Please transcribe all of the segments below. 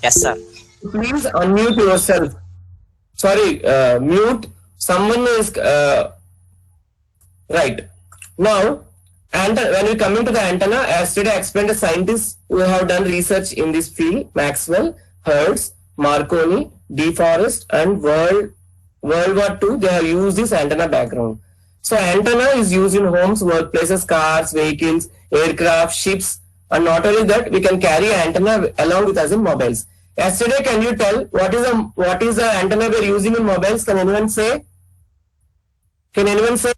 Yes, sir. Please unmute yourself. Sorry, mute. Someone is right. Now, and when we come into the antenna, as today I explained, the scientists who have done research in this field, Maxwell, Hertz, Marconi, DeForest, and World War II, they have used this antenna background. So antenna is used in homes, workplaces, cars, vehicles, aircraft, ships, and not only that, we can carry antenna along with us in mobiles. Yesterday, can you tell what is the antenna we are using in mobiles? Can anyone say? Can anyone say?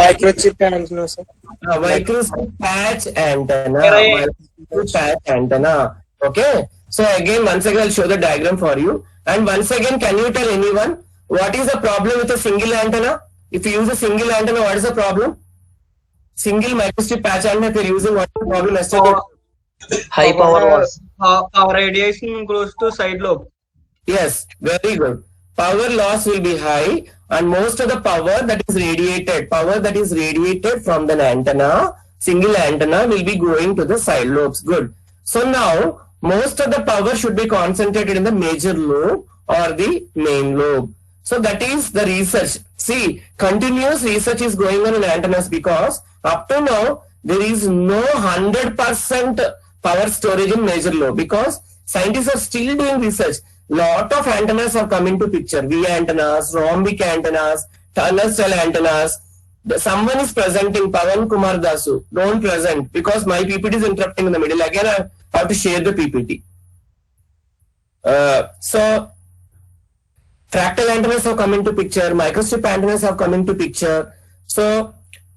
Microchip antenna, sir. Microchip patch antenna. Microchip patch antenna. Okay. So again, once again, I'll show the diagram for you. And once again, can you tell anyone what is the problem with a single antenna? If you use a single antenna, what is the problem? Single microchip patch antenna, if you're using, what is the problem? Yesterday. High power loss. Power radiation close to side lobe. Yes, very good. Power loss will be high, and most of the power that is radiated from the antenna, single antenna, will be going to the side lobes. Good. So now, most of the power should be concentrated in the major lobe or the main lobe. So that is the research. See, continuous research is going on in antennas because up to now, there is no 100% power storage in major lobe because scientists are still doing research. Lot of antennas have come into picture. V antennas, rhombic antennas, tunnel cell antennas. Someone is presenting, Pawan Kumar Dasu. Don't present because my PPT is interrupting in the middle. Again, I have to share the PPT. So, fractal antennas have come into picture. Microstrip antennas have come into picture. So,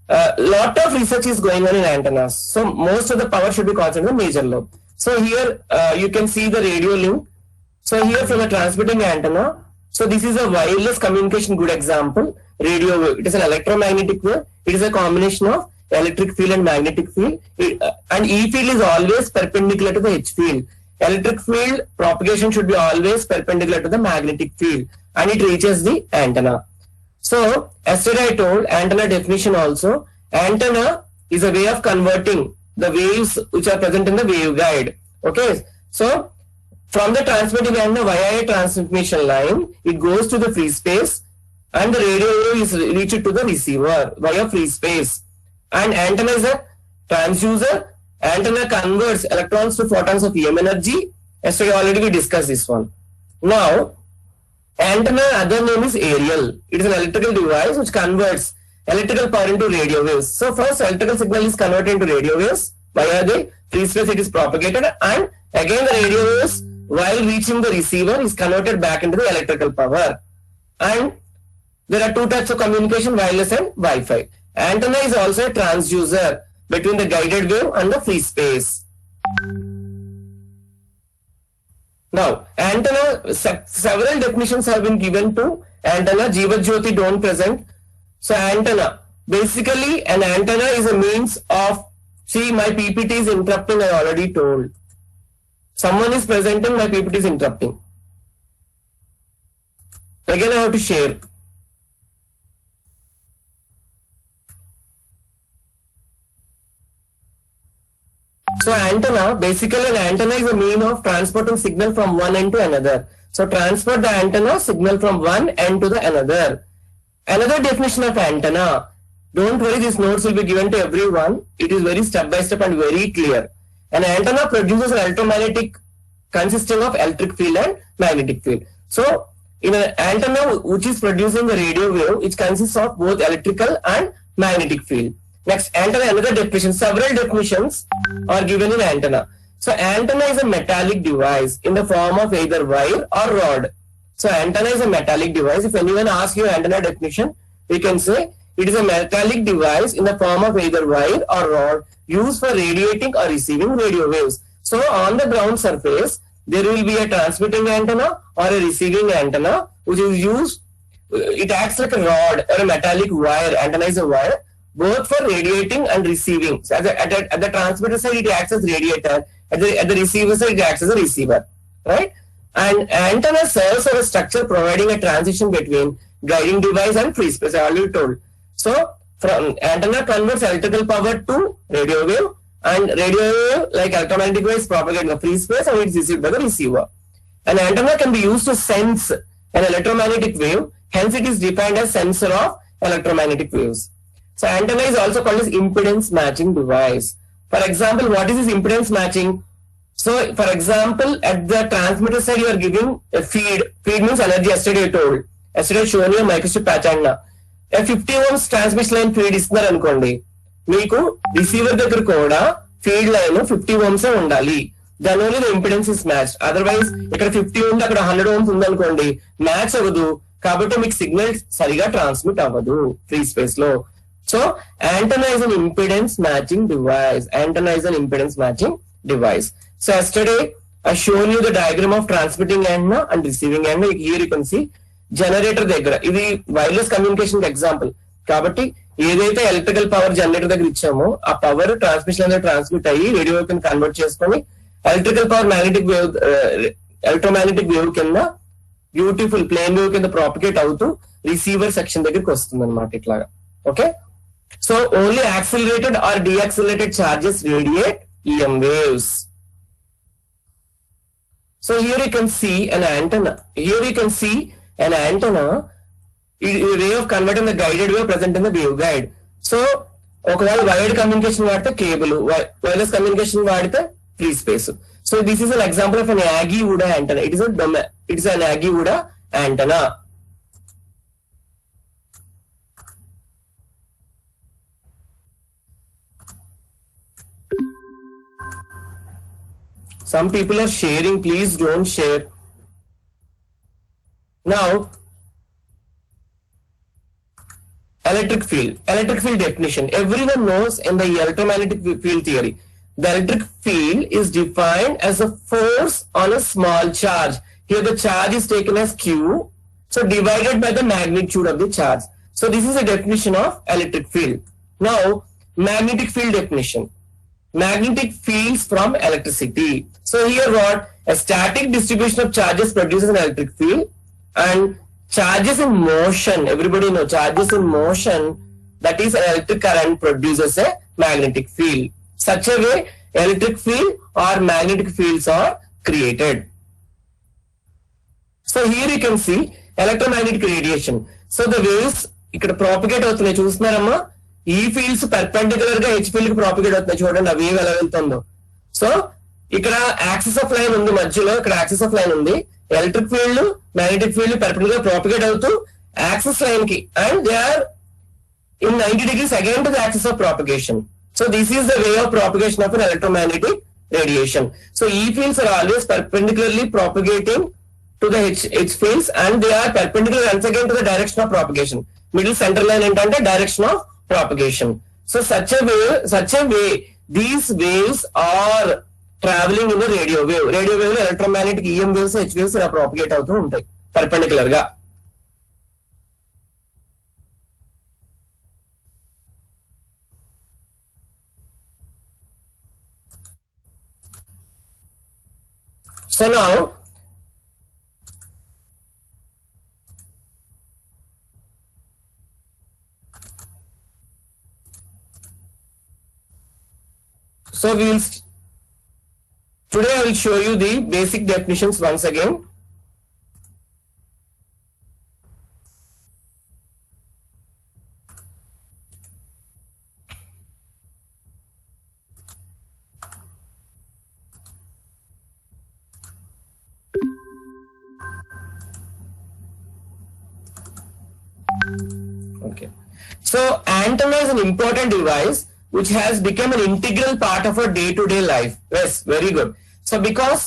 lot of research is going on in antennas. So, most of the power should be concentrated in the major lobe. So, here you can see the radio link. So here from a transmitting antenna, so this is a wireless communication, good example, radio wave. It is an electromagnetic wave. It is a combination of electric field and magnetic field. And E field is always perpendicular to the H field. Electric field propagation should be always perpendicular to the magnetic field. And it reaches the antenna. So yesterday I told antenna definition also. Antenna is a way of converting the waves which are present in the waveguide. Okay. So from the transmitting antenna via a transmission line, it goes to the free space and the radio wave is reached to the receiver via free space. And antenna is a transducer. Antenna converts electrons to photons of EM energy. Yesterday already we discussed this one. Now, antenna other name is aerial. It is an electrical device which converts electrical power into radio waves. So first electrical signal is converted into radio waves via the free space, it is propagated, and again the radio waves while reaching the receiver is converted back into the electrical power. And there are two types of communication, wireless and Wi-Fi. Antenna is also a transducer between the guided wave and the free space. Now, antenna, several definitions have been given to antenna. Jeevat Jyoti don't present. So antenna, basically an antenna is a means of, see my PPT is interrupting, I already told. Someone is presenting, my PPT is interrupting. Again, I have to share. So antenna, basically an antenna is a mean of transporting signal from one end to another. So transfer the antenna signal from one end to the another. Another definition of antenna. Don't worry, these notes will be given to everyone. It is very step by step and very clear. An antenna produces an electromagnetic consisting of electric field and magnetic field. So, in an antenna which is producing the radio wave, it consists of both electrical and magnetic field. Next, antenna, another definition. Several definitions are given in antenna. So, antenna is a metallic device in the form of either wire or rod. So, antenna is a metallic device. If anyone asks you antenna definition, we can say it is a metallic device in the form of either wire or rod used for radiating or receiving radio waves. So, on the ground surface, there will be a transmitting antenna or a receiving antenna which is used. It acts like a rod or a metallic wire. Antenna is a wire, both for radiating and receiving. So, at the transmitter side, it acts as radiator. At the receiver side, it acts as a receiver. Right? And antenna serves as a structure providing a transition between guiding device and free space. I already told. So, from antenna converts electrical power to radio wave, and radio wave, like electromagnetic wave, is propagated in the free space and it is received by the receiver. An antenna can be used to sense an electromagnetic wave, hence it is defined as sensor of electromagnetic waves. So antenna is also called as impedance matching device. For example, what is this impedance matching? So for example, at the transmitter side you are giving a feed. Feed means energy. Yesterday I told. Yesterday I shown you a microstrip patch antenna. A 50 ohms transmission line feed ఇస్తున్నారు అనుకోండి, మీకు receiver దగ్గర కూడా feed line 50 ohms ఉండాలి. దాని వల్ల impedance is match. Otherwise ఇక్కడ 50 ఉంది, అక్కడ 100 ohms ఉంది అనుకోండి, మ్యాచ్ అవ్వదు. కాబట్టి మీకు సిగ్నల్ సరిగా ట్రాన్స్మిట్ అవ్వదు ఫ్రీ స్పేస్ లో. So antenna is an impedance matching device. Antenna is an impedance matching device. So yesterday I shown you the diagram of transmitting antenna and receiving antenna. Here you can see generator దగ్గర ఇది wireless communication example. కాబట్టి ఏదైతే electrical power generator దగ్గర ఇచ్చామో ఆ power transmission అనేది transmit అయ్యి radio wave కింద కన్వర్ట్ చేసుకొని electrical power magnetic wave electromagnetic wave కింద బ్యూటిఫుల్ ప్లేన్ వేవ్ కింద ప్రాపగేట్ అవుతూ రిసీవర్ సెక్షన్ దగ్గరికి వస్తుంది అనమాట ఇట్లాగా. Okay, so only accelerated or deaccelerated charges radiate EM waves. So here you can see an antenna. Here you can see an antenna, way of converting the guided wave present in the waveguide. So ఒకవేళ wired communication వాడితే cable, wireless communication వాడితే free space. So this is an example of an Yagi VUDA antenna. It is an Yagi VUDA antenna. Some people are sharing, please don't share. Now, electric field. Electric field definition. Everyone knows in the electromagnetic field theory, the electric field is defined as a force on a small charge. Here the charge is taken as Q, so divided by the magnitude of the charge. So this is a definition of electric field. Now, magnetic field definition. Magnetic fields from electricity. So here what? A static distribution of charges produces an electric field, and charges in motion, everybody know charges in motion, that is an electric current produces a magnetic field. Such a way electric field or magnetic fields are created. So here you can see electromagnetic radiation. So the waves ఇక్కడ propagate అవుతున్నాయి చూస్తున్నారమ్మా. ఈ fields perpendicular గా H field కి propagate అవుతున్నాయి. చూడండి ఆ wave ఎలా వెళ్తుందో. సో ఇక్కడ యాక్సిస్ ఆఫ్ లైన్ ఉంది మధ్యలో, ఇక్కడ యాక్సిస్ ఆఫ్ లైన్ ఉంది. Electric field magnetic field perpendicular propagate అవుతూ యాక్సిస్ లైన్ కి, and they are in 90 degrees again to the axis of propagation. So this is the way of propagation of an electromagnetic radiation. So E fields are always perpendicularly propagating to the H fields, and they are perpendicular once again to the direction of propagation. Middle center line entante direction of propagation. So such a way these waves are traveling in the radio wave. Radio wave lo electromagnetic EM waves, H waves ఇలా propagate అవుతూ ఉంటాయి perpendicular గా. So now, today I will show you the basic definitions once again. Okay. So antenna is an important device which has become an integral part of our day-to-day life. Yes, very good. So because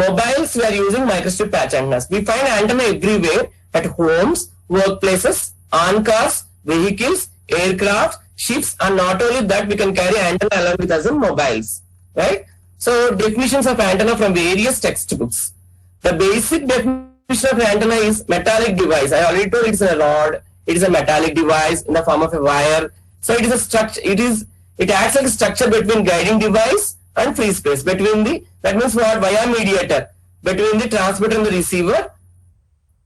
mobiles we are using microstrip patch antennas, we find antenna everywhere at homes, workplaces, on cars, vehicles, aircraft, ships, and not only that we can carry antenna along with us in mobiles, right? So definitions of antenna from various textbooks. The basic definition of antenna is metallic device. I already told it's a rod. It is a metallic device in the form of a wire. So it is a structure. It acts like a structure between guiding device and free space. Between that means what? Via mediator between the transmitter and the receiver.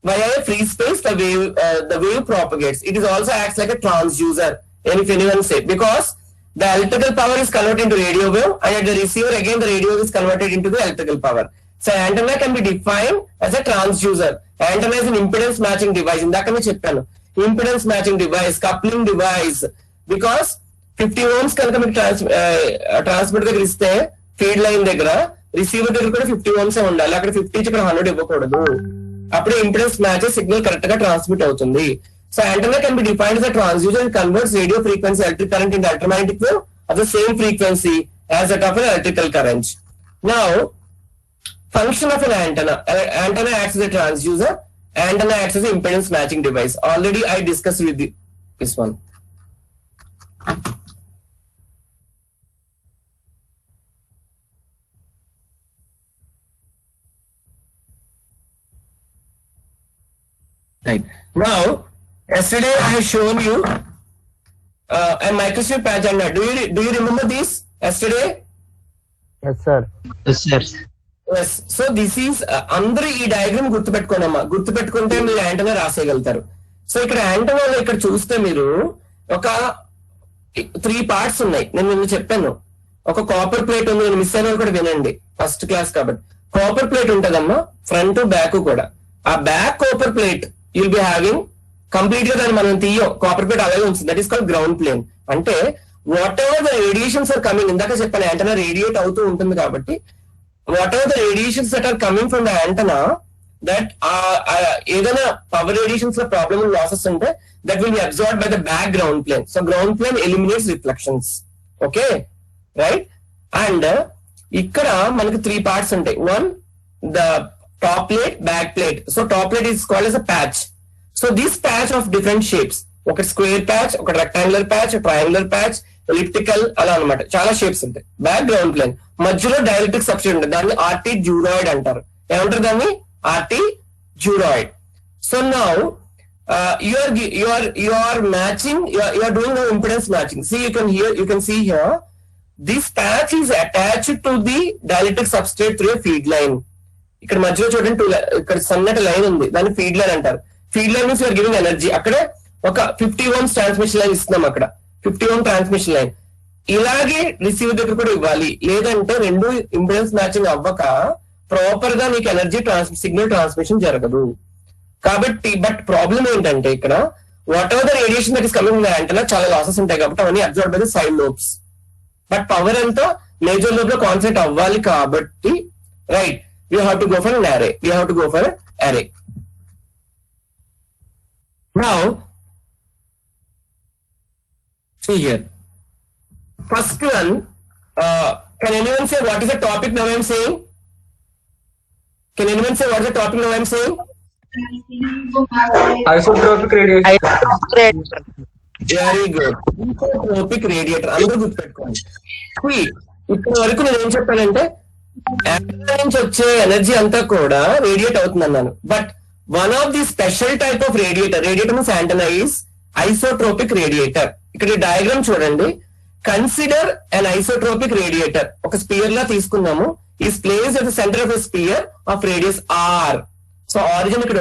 Via a free space, the wave propagates. It is also acts like a transducer. And if anyone say, because the electrical power is converted into radio wave, and at the receiver again the radio wave is converted into the electrical power. So antenna can be defined as a transducer. Antenna is an impedance matching device. ఇందాకనే చెప్పాను, impedance matching device, coupling device. Because 50 ohms కనుక మీకు transmitter దగ్గర ఇస్తే feed line దగ్గర, receiver దగ్గర కూడా 50 ohms ఉండాలి. అక్కడ 50 ఇక్కడ 100 ఇవ్వకూడదు. అప్పుడే ఇంపెడెన్స్ మ్యాచ్ సిగ్నల్ కరెక్ట్ గా ట్రాన్స్మిట్ అవుతుంది. So antenna can be defined as a transducer and converts radio frequency electric current into electromagnetic wave of the same frequency as that of an electrical current. Now, function of an antenna. Antenna acts as a transducer. Antenna acts as an impedance matching device. Already I discussed with this one. Right. Now, yesterday I have shown you a microstrip patch antenna. Do you remember this yesterday? Yes, sir. Yes, sir. Yes. So this is అందరూ ఈ diagram గుర్తుపెట్టుకోనమ్మా. గుర్తుపెట్టుకుంటే మీరు antenna రాసేయగలుగుతారు. So ఇక్కడ యాంటనాలో ఇక్కడ చూస్తే మీరు ఒక 3 parts ఉన్నాయి. నేను నిన్న చెప్పాను, ఒక కాపర్ ప్లేట్ ఉంది. నేను మిస్ అయిన కూడా వినండి, ఫస్ట్ క్లాస్ కాబట్టి. కాపర్ ప్లేట్ ఉంటదమ్మా, ఫ్రంట్ బ్యాక్ కూడా. ఆ back copper plate will be having complete గా దాన్ని మనం తీయం, కాపర్ ప్లేట్ అలాగే ఉంటుంది. That is called ground plane. అంటే whatever the radiations are coming, ఇందాక చెప్పాను యాంటనా రేడియేట్ అవుతూ ఉంటుంది కాబట్టి, whatever the radiations that are coming from the antenna, that ఏదైనా పవర్ రేడియేషన్స్ లో ప్రాబ్లమ్ లాసెస్ ఉంటే that will be absorb by the back ground plane. So ground plane eliminates reflections. Okay, right. And ఇక్కడ మనకి 3 parts ఉంటాయి. One, the top plate, back plate. So top plate is called as a patch. So this patch of different shapes, ఒక square patch, ఒక rectangular patch, triangular patch, elliptical, అలా అనమాట. చాలా shapes ఉంటాయి. Back ground plane, మధ్యలో dielectric substrate ఉంటుంది. దాన్ని RT duroid అంటారు. ఏమంటారు దాన్ని? RT duroid. So now you are matching, you are doing the impedance matching. See, you can see here, this patch is attached to the dielectric substrate through a feed line. ఇక్కడ మధ్యలో చూడండి, ఇక్కడ సన్నటి line ఉంది, దాన్ని feed line అంటారు. Feed line means you're giving energy. అక్కడ ఒక 50 ohms ట్రాన్స్మిషన్ లైన్ ఇస్తున్నాం, అక్కడ 50 ohm ట్రాన్స్మిషన్ లైన్. ఇలాగే రిసీవర్ దగ్గర కూడా ఇవ్వాలి, లేదంటే రెండు ఇంపెడెన్స్ మ్యాచింగ్ అవ్వక ప్రాపర్ గా నీకు ఎనర్జీ సిగ్నల్ ట్రాన్స్మిషన్ జరగదు. కాబట్టి బట్ ప్రాబ్లం ఏంటంటే ఇక్కడ what ever the radiation that is coming antenna చాలా లాసెస్ ఉంటాయి కాబట్టి అవన్నీ observe by the side lobes. But power అంతా మేజర్ లోబ్ లో కాన్సన్ట్రేట్ అవ్వాలి కాబట్టి, right, we have to go for an array. We have to go for an array. Now, see here. First one, can anyone say what is the topic now I am saying? Can anyone say what is the topic now I am saying? Isotropic radiation. Very good. Isotropic radiator. అందరూ గుర్తుపెట్టుకోండి. ఇప్పటి వరకు నేను ఏం చెప్పానంటే antenna నుంచి వచ్చే energy అంతా కూడా రేడియేట్ అవుతుంది అన్నాను. But one of the special type of radiator means antenna is isotropic radiator. ఇక్కడ ఈ డయాగ్రామ్ చూడండి. Consider an isotropic radiator. ఒక స్పియర్ లా తీసుకున్నాము. Is placed at the centre of a sphere of radius R. So origin ఇక్కడ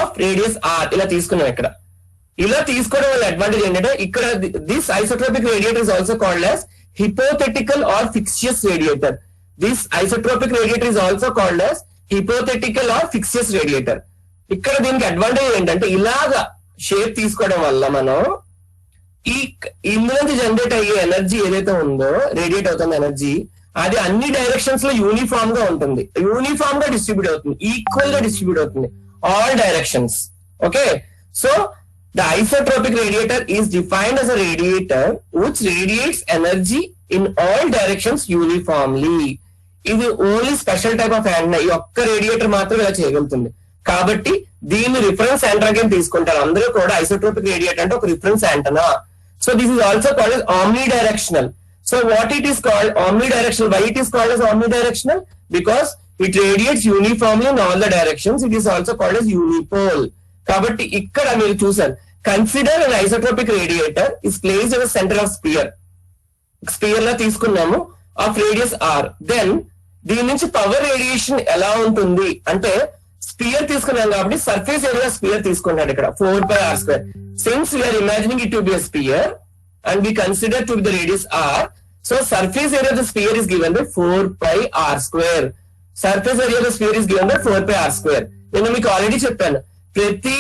of radius R ఇలా తీసుకున్నాం. ఇక్కడ ఇలా తీసుకోవడం వల్ల అడ్వాంటేజ్ ఏంటంటే ఇక్కడ this isotropic radiator is also called as hypothetical or fictitious radiator. This isotropic radiator is also called as hypothetical or fixous radiator. ఇక్కడ దీనికి అడ్వాంటేజ్ ఏంటంటే ఇలాగా షేప్ తీసుకోవడం వల్ల మనం ఇందులో నుంచి జనరేట్ అయ్యే ఎనర్జీ ఏదైతే ఉందో, రేడియేట్ అవుతున్న ఎనర్జీ, అది అన్ని డైరెక్షన్స్ లో యూనిఫామ్ గా ఉంటుంది, యూనిఫామ్ గా డిస్ట్రిబ్యూట్ అవుతుంది, ఈక్వల్ గా డిస్ట్రిబ్యూట్ అవుతుంది, all directions. Okay, so the isotropic radiator is defined as a radiator which radiates energy in all directions uniformly. ఇది only special type of antenna. ఈ ఒక్క రేడియేటర్ మాత్రం ఇలా చేయగలుగుతుంది కాబట్టి దీన్ని రిఫరెన్స్ యాంటెన్నా కింద తీసుకుంటారు అందరూ కూడా. ఐసోట్రోపిక్ రేడియేటర్ అంటే ఒక reference antenna. So this is also called as omnidirectional. So what it is called omnidirectional? Why it is called as omnidirectional? Because it radiates uniformly in all the directions. It is also called as unipole. కాబట్టి ఇక్కడ మీరు చూసారు, consider an isotropic radiator is placed at the centre of sphere. Sphere లా తీసుకున్నాము of radius are. Then దీని నుంచి power radiation ఎలా ఉంటుంది అంటే, స్పియర్ తీసుకున్నాం కాబట్టి సర్ఫేస్ ఏరియా స్పియర్ తీసుకున్నాడు ఇక్కడ 4πr². Since we're imagining it to be a sphere, and we consider to be the radius r. So surface area of the sphere is given by 4 pi r square. Surface area of the sphere is given by 4 pi r square. నేను మీకు already చెప్పాను, ప్రతి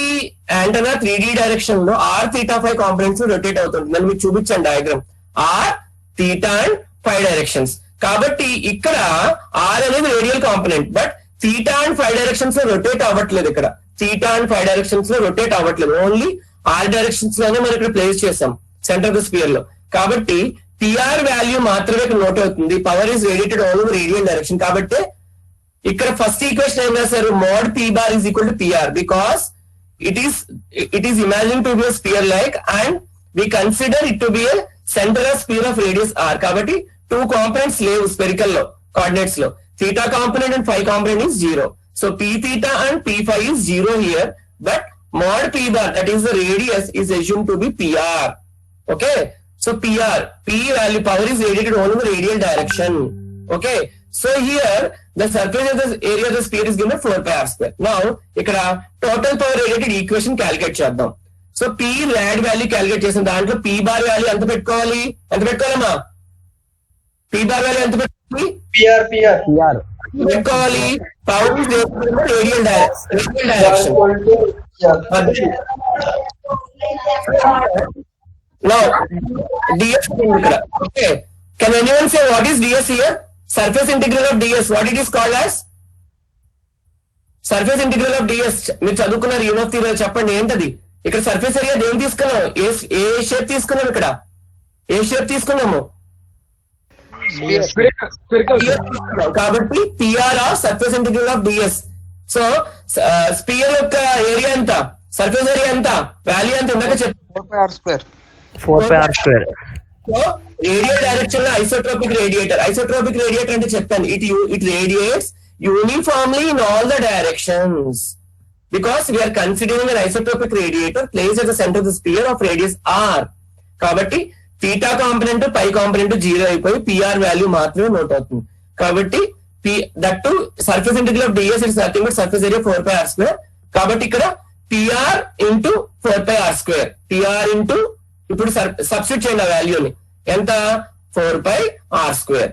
antenna 3D direction లో r theta phi components rotate అవుతుంది. నేను మీకు చూపించాను diagram, r theta and phi directions. కాబట్టి ఇక్కడ r అనేది radial component, but theta and phi directions లో రొటేట్ అవ్వట్లేదు. ఇక్కడ theta and phi డైరెక్షన్స్ లో రొటేట్ అవ్వట్లేదు, ఓన్లీ r డైరెక్షన్స్ లోనే మనం ఇక్కడ ప్లేస్ చేసాం సెంటర్ ఆఫ్ ద స్పియర్ లో. కాబట్టి PR వాల్యూ మాత్రమే ఇక్కడ నోట్ అవుతుంది. Power is radiated all over radial direction. కాబట్టి ఇక్కడ ఫస్ట్ ఈక్వేషన్ ఏం రాశారు, mode p bar is equal to PR because it is imagined to be a sphere like and we consider it to be a center of sphere of radius r. కాబట్టి 2 components లేవు spherical లో coordinates లో. theta component and phi component is 0. So p theta and p phi is 0 here, but mod p bar, that is the radius, is assumed to be PR. Okay, so PR, p value, power is radiated only in the radial direction. Okay, so here the surface of the area of the sphere is given 4 pi r square. Now ఇక్కడ total power radiated equation calculate చేద్దాం. So p rad value calculate చేసిన దాంట్లో p bar value ఎంత పెట్టుకోవాలి, పెట్టుకోవాలమ్మా? p bar value ఎంత పెట్టుకోవాలి? PR పెట్టుకోవాలి. Power is radial direction. Now ds ఇక్కడ. Okay, can anyone say what is ds here? Surface integral of ds, what it is called as? Surface integral of ds మీరు చదువుకున్నారు unit theory, చెప్పండి ఏంటది? ఇక్కడ surface area దేని తీసుకున్నాం, ఏ shape తీసుకున్నాం? ఇక్కడ ఏ షేప్ తీసుకున్నాము? కాబట్టి PR of surface integral of ds. So sphere యొక్క ఏరియా ఎంత, సర్ఫేస్ ఏరియా ఎంత, వాల్యూ ఎంత ఇందాక చెప్పారు, 4 pi r square. So radial direction లో ఐసోట్రోపిక్ రేడియేటర్. ఐసోట్రోపిక్ రేడియేటర్ అంటే చెప్పాను, it radiates uniformly in all the directions because we are considering an isotropic radiator placed at the center of the sphere of radius r. కాబట్టి theta component పై component 0 అయిపోయి PR value మాత్రమే note అవుతుంది. కాబట్టి that too surface integral of ds is nothing but surface area 4 pi r square. కాబట్టి ఇక్కడ PR into 4 pi r square, PR into ఇప్పుడు substitute చేయండి ఆ వాల్యూని, ఎంత, 4 pi r square.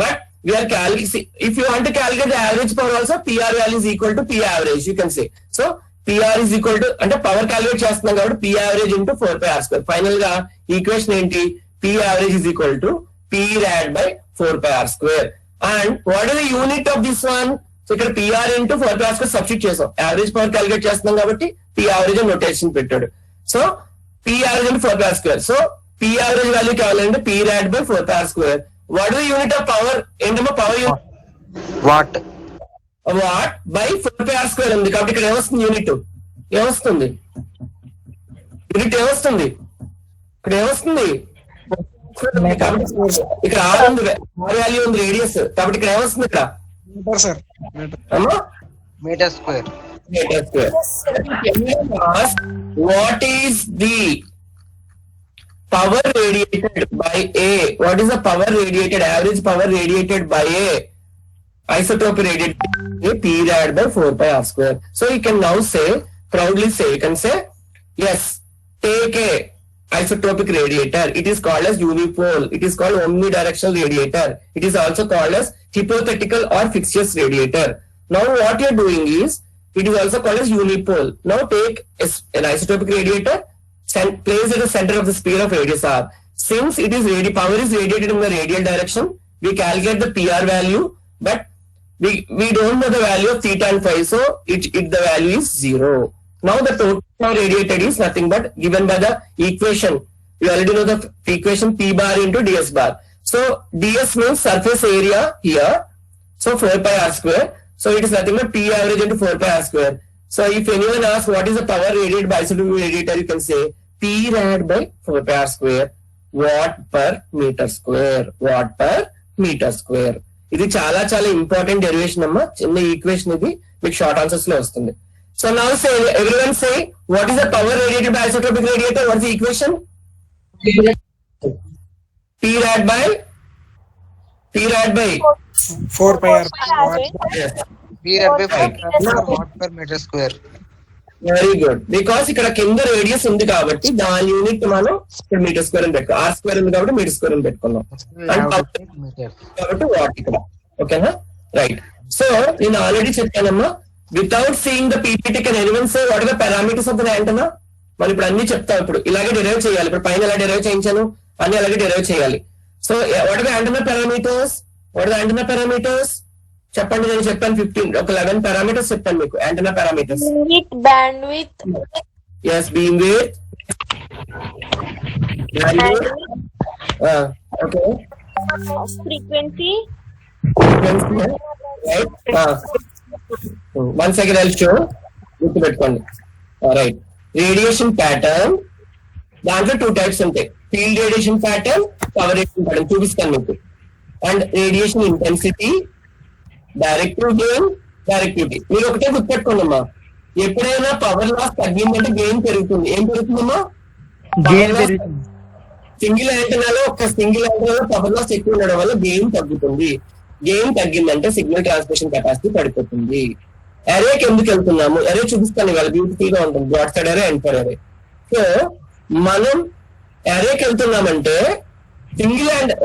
But we are calculating, if you want to calculate the average power also, PR value is equal to P average, you can say. So PR is equal to, అంటే power calculate చేస్తున్నాం కాబట్టి P average into 4 pi r square. Final గా equation ఏంటి, P average is equal to P rad by 4 pi r square. And what is the unit of this one? So ఇక్కడ PR into 4 pi r square substitute చేసాం, average power calculate చేస్తున్నాం కాబట్టి P average అని notation పెట్టాడు. So P average into 4 pi r square. So P average value కావాలంటే P rad by 4 pi r square. What is the unit of power? ఏంటమ్మా power unit? Watt by 4 pi r square ఉంది కాబట్టి ఇక్కడ ఏమొస్తుంది, unit ఏమొస్తుంది, ఇక్కడ ఏమొస్తుంది ఇక్కడ r ఉంది, r వాల్యూ ఉంది, రేడియస్, కాబట్టి ఇక్కడ ఏమొస్తుంది, ఇక్కడ meter square. What is the power radiated by A? What is the power radiated, average power radiated by A isotropic radiated P rad by 4 pi r square? So you can now say, proudly say, you can say, yes, take a isotropic radiator. It is called as unipole. It is called omnidirectional radiator. It is also called as hypothetical or fixtures radiator. Now what you are doing is, it is also called as unipole. Now take an isotropic radiator, place at the center of the sphere of radius r. Since it is power is radiated in the radial direction, we calculate the PR value, but we don't know the value of theta and phi, so the value is 0. Now the total power radiated is nothing but given by the equation. You already know the equation, P bar into ds bar. So ds means surface area here, so 4 pi r square. So it is nothing but P average into 4 pi r square. So if anyone asks what is the power radiated by isotropic radiator, you can say P rad by 4 pi r square, watt per meter square, watt per meter square. ఇది చాలా చాలా important derivation అమ్మా, చిన్న equation ఇది, మీకు short answers లో వస్తుంది. So now say everyone say what is the power radiated by isotropic radiator, what is the equation? P rad by 4 pi r. P rad by 4 watt per meter square. Very good. Because ఇక్కడ కింద radius ఉంది కాబట్టి దాని unit మనం metre square అని పెట్టుకో. Are square ఉంది కాబట్టి మీటర్ స్క్వేర్ అని పెట్టుకున్నాం కాబట్టి వాట్ ఇక్కడ. ఓకేనా? రైట్. సో నేను ఆల్రెడీ చెప్పానమ్మా, without seeing the PPT can anyone say what are the parameters of the antenna. మనం ఇప్పుడు అన్ని చెప్తాం. ఇప్పుడు ఇలాగే డెరైవ్ చేయాలి. ఇప్పుడు పైన ఎలా డెరైవ్ చేయించాను అన్ని అలాగే డెరైవ్ చేయాలి. So what are the antenna parameters? What are the antenna parameters చెప్పండి. నేను చెప్పాను 15 ఒక 11 పారామీటర్స్ చెప్పాను మీకు. Antenna parameters. Bandwidth. Yes, beamwidth. Bandwidth. Okay. Frequency. Frequency. Right. One second, I'll show. గుర్తుపెట్టుకోండి. Right. Radiation pattern. దాంట్లో 2 types ఉంటాయి. Field radiation pattern, power radiation pattern. చూపిస్తాను మీకు. And radiation intensity, directive gain, directivity. మీరు ఒకటే గుర్తుపెట్టుకోండి అమ్మా, ఎప్పుడైనా పవర్ లాస్ తగ్గిందంటే గెయిన్ పెరుగుతుంది. ఏం పెరుగుతుందమ్మా? సింగిల్ యాంటెనాలో పవర్ లాస్ ఎక్కువ ఉండడం వల్ల గెయిన్ తగ్గుతుంది. గెయిన్ తగ్గిందంటే సిగ్నల్ ట్రాన్స్మిషన్ కెపాసిటీ పడిపోతుంది. అరేకి ఎందుకు వెళ్తున్నాము? అరే చూపిస్తాను ఇవాళ, బ్యూటిఫుల్ గా ఉంటుంది. బ్రాడ్ సైడ్ అరే, ఎండ్ సైడ్ అరే. సో మనం అరేకి వెళ్తున్నామంటే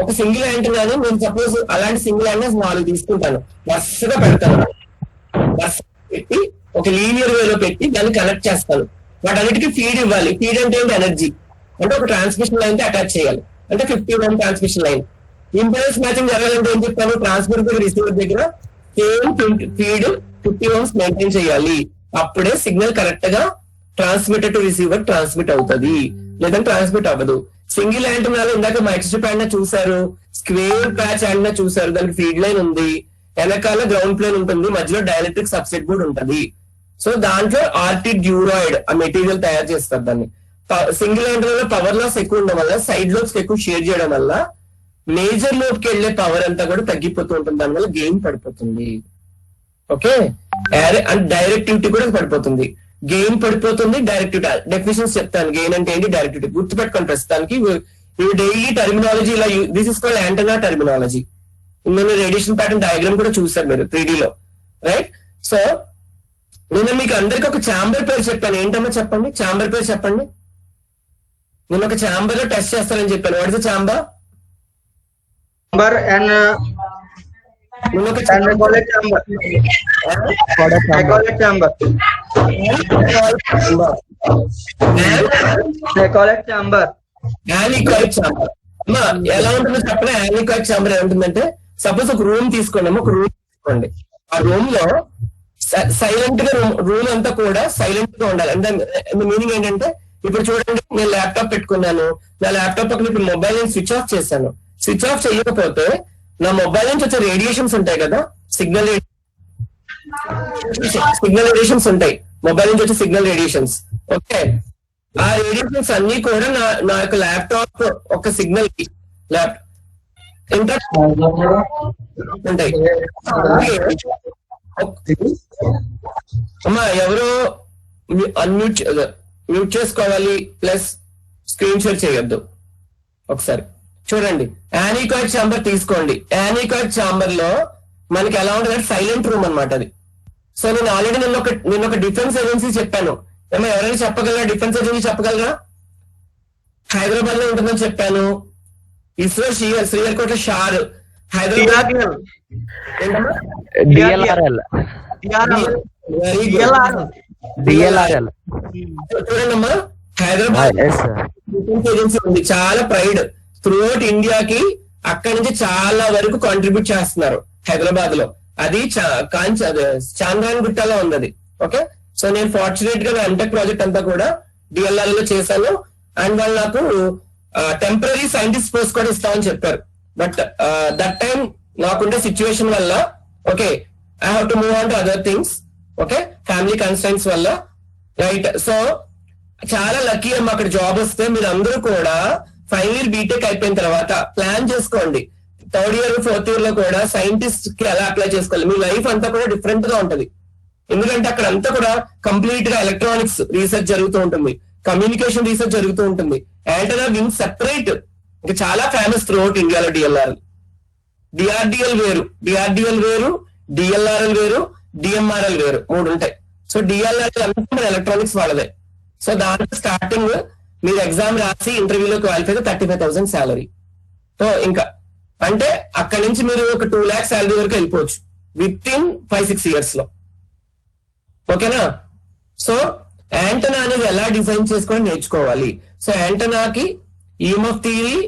ఒక సింగిల్ యాంటెనాని నేను సపోజ్ అలాంటి సింగిల్ యాంటెనాస్ 4 తీసుకుంటాను, వరుసగా పెడతాను. వరుసగా పెట్టి ఒక లీనియర్ వేలో పెట్టి దాన్ని కనెక్ట్ చేస్తాను. వాటన్నిటికీ ఫీడ్ ఇవ్వాలి. ఫీడ్ అంటే ఏంటి? ఎనర్జీ. అంటే ఒక ట్రాన్స్మిషన్ లైన్ తో అటాచ్ చేయాలి. అంటే 50 Ω ట్రాన్స్మిషన్ లైన్. ఇంపెడెన్స్ మ్యాచింగ్ జరగాలంటే ఏం చెప్తాను? ట్రాన్స్మిటర్ దగ్గర, రిసీవర్ దగ్గర సేమ్ ఫీడ్ 50 Ω మెయింటైన్ చేయాలి. అప్పుడే సిగ్నల్ కరెక్ట్ గా ట్రాన్స్మిటర్ టు రిసీవర్ ట్రాన్స్మిట్ అవుతుంది, లేదంటే ట్రాన్స్మిట్ అవ్వదు. సింగిల్ యాంటెనాలో ఇందాక మైక్రోస్ట్రిప్ యాంటెనా చూసారు, స్క్వేర్ ప్యాచ్ యాంటెనా చూసారు. దానికి ఫీడ్ లైన్ ఉంది, వెనకాల గ్రౌండ్ ప్లేన్ ఉంటుంది, మధ్యలో డైఎలక్ట్రిక్ సబ్సెట్ కూడా ఉంటుంది. సో దాంట్లో ఆర్టీ డ్యూరాయిడ్ ఆ మెటీరియల్ తయారు చేస్తారు దాన్ని. సింగిల్ యాంటెనాలో పవర్ లాస్ ఎక్కువ ఉండడం వల్ల, సైడ్ లోబ్స్ ఎక్కువ షేర్ చేయడం వల్ల మేజర్ లోబ్ కి వెళ్లే పవర్ అంతా కూడా తగ్గిపోతూ ఉంటుంది. దానివల్ల గెయిన్ పడిపోతుంది. ఓకే, అండ్ డైరెక్టివిటీ కూడా పడిపోతుంది. గెయిన్ పడిపోతుంది, డైరెక్టివిటీ. డెఫినేషన్స్ చెప్తాను. గెయిన్ అంటే ఏంటి, డైరెక్టివిటీ గుర్తుపెట్టుకోండి. ప్రస్తుతానికి ఇవి డైలీ టర్మినాలజీ ఇలా this is called antenna terminology. నేను రేడియేషన్ ప్యాటర్న్ డయాగ్రామ్ కూడా చూసారు మీరు 3D లో, రైట్? సో నేను మీకు అందరికి ఒక ఛాంబర్ పేరు చెప్పాను. ఏంటమ్మా చెప్పండి, ఛాంబర్ పేరు చెప్పండి. నేను ఒక ఛాంబర్ లో టెస్ట్ చేస్తానని చెప్పాను. What is the chamber? and నేను ఒక college chamber. College chamber. College chamber. యానికాయిడ్ ఛాంబర్. అమ్మా ఎలా ఉంటుందో చెప్పండి. యానికాయిడ్ ఛాంబర్ ఎలా ఉంటుందంటే, సపోజ్ ఒక రూమ్ తీసుకోండి అమ్మా, ఒక రూమ్ తీసుకోండి. ఆ రూమ్ లో సైలెంట్ గా, రూమ్ అంతా కూడా సైలెంట్ గా ఉండాలి. అంటే మీనింగ్ ఏంటంటే, ఇప్పుడు చూడండి, నేను ల్యాప్టాప్ పెట్టుకున్నాను. నా ల్యాప్టాప్ పక్కన ఇప్పుడు మొబైల్ నేను స్విచ్ ఆఫ్ చేశాను. స్విచ్ ఆఫ్ చేయకపోతే నా మొబైల్ నుంచి వచ్చే రేడియేషన్స్ ఉంటాయి కదా, సిగ్నల్ రేడియేషన్స్ ఉంటాయి. మొబైల్ నుంచి వచ్చే సిగ్నల్ రేడియేషన్స్. ఓకే, ఆ రేడియేషన్స్ అన్ని కూడా నా యొక్క ల్యాప్టాప్ ఒక సిగ్నల్ కి ఉంటాయి. అమ్మా ఎవరో మ్యూట్ చేసుకోవాలి, ప్లస్ స్క్రీన్ షేర్ చేయొద్దు. ఒకసారి చూడండి, యానికాయిడ్ ఛాంబర్ తీసుకోండి. యానికాయిడ్ ఛాంబర్ లో మనకి ఎలా ఉంటుంది, సైలెంట్ రూమ్ అన్నమాట అది. సో నేను ఆల్రెడీ నేను ఒక డిఫెన్స్ ఏజెన్సీ చెప్పాను. ఏమో ఎవరైనా చెప్పగలరా? డిఫెన్స్ ఏజెన్సీ చెప్పగలరా? హైదరాబాద్ లో ఉంటుందని చెప్పాను. ఇస్రో శ్రీహరికోట షార్, హైదరాబాద్. చూడండమ్మా, హైదరాబాద్ డిఫెన్స్ ఏజెన్సీ ఉంది. చాలా ప్రైడ్ త్రూఅవుట్ ఇండియాకి. అక్కడి నుంచి చాలా వరకు కాంట్రిబ్యూట్ చేస్తున్నారు హైదరాబాద్ లో. అది చాంద్రాయన్ గుట్టలో ఉంది అది. ఓకే, సో నేను ఫార్చునేట్ గా నా ఎంటెక్ ప్రాజెక్ట్ అంతా కూడా డిఎల్ఆర్ లో చేశాను. అండ్ వాళ్ళు నాకు టెంపరీ సైంటిస్ట్ పోస్ట్ కూడా ఇస్తామని చెప్పారు. బట్ దట్ టైం నాకుండే సిచ్యువేషన్ వల్ల, okay, I have to move on to other things. Okay, family constraints వల్ల, రైట్? సో చాలా లక్కీ అమ్మా అక్కడ జాబ్ వస్తే. మీరు అందరూ కూడా ఫైనల్ ఇయర్ బీటెక్ అయిపోయిన తర్వాత ప్లాన్ చేసుకోండి. 3rd year 4th year లో కూడా సైంటిస్ట్ కి ఎలా అప్లై చేసుకోవాలి. మీ లైఫ్ అంతా కూడా డిఫరెంట్ గా ఉంటది. ఎందుకంటే అక్కడ అంతా కూడా కంప్లీట్ గా ఎలక్ట్రానిక్స్ రీసెర్చ్ జరుగుతూ ఉంటుంది, కమ్యూనికేషన్ రీసెర్చ్ జరుగుతూ ఉంటుంది. యాంటెనా వింగ్ సెపరేట్, ఇంకా చాలా ఫేమస్ త్రూఅవుట్ ఇండియాలో. డిఆర్డిఎల్ వేరు, డిఆర్డిఎల్ వేరు, డిఎల్ఆర్ఎల్ వేరు, డిఎంఆర్ఎల్ వేరు, 3 ఉంటాయి. సో డిఎల్ఆర్ అంతా మన ఎలక్ట్రానిక్స్ వాళ్ళదే. సో దాంట్లో స్టార్టింగ్ మీరు ఎగ్జామ్ రాసి ఇంటర్వ్యూలో క్వాలిఫై అయితే 35,000 శాలరీ. సో ఇంకా అంటే అక్కడి నుంచి మీరు ఒక 2 lakhs శాలరీ వరకు వెళ్ళిపోవచ్చు విత్ ఇన్ 5-6 years లో. ఓకేనా? సో యాంటనా అనేది ఎలా డిజైన్ చేసుకొని నేర్చుకోవాలి. సో యాంటనాకి ఈఎంఎఫ్ థియరీ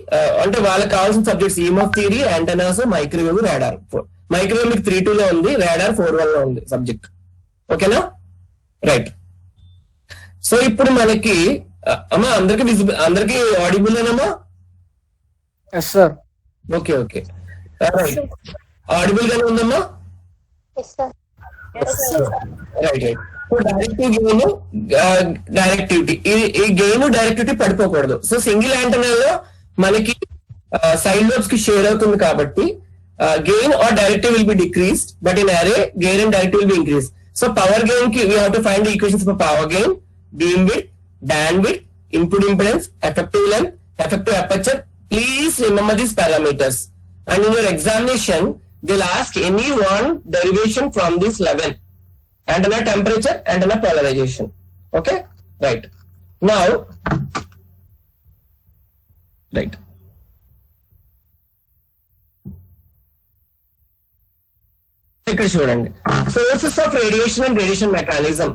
అంటే వాళ్ళకి కావాల్సిన subjects EMF theory, antennas, microwave, radar. Microwave మీకు 3-2 లో ఉంది, రాడార్ 4-1 లో ఉంది సబ్జెక్ట్. ఓకేనా? రైట్. సో ఇప్పుడు మనకి అమ్మా అందరికి ఆడిబుల్ ఏనమ్మా? Yes sir. Okay okay right. Audible గానే ఉందమ్మా? Yes, sir. Right right. So directive gain, directivity, ఈ గెయిన్ డైరెక్టివిటీ పడిపోకూడదు. సో సింగిల్ యాంటనాలో మనకి సైడ్ లోబ్స్ కి షేర్ అవుతుంది కాబట్టి gain or directive will be decreased, but in array gain and directive will be increase. So power gain కి we have to find the equations for power gain, beam width, bandwidth, input impedance, effective length, effective aperture. Please remember these parameters. And in your examination, they'll ask any one derivation from this 11. Antenna temperature, antenna polarization. Okay? Right. Now, right. ఇక్కడ చూడండి, sources of radiation and radiation mechanism.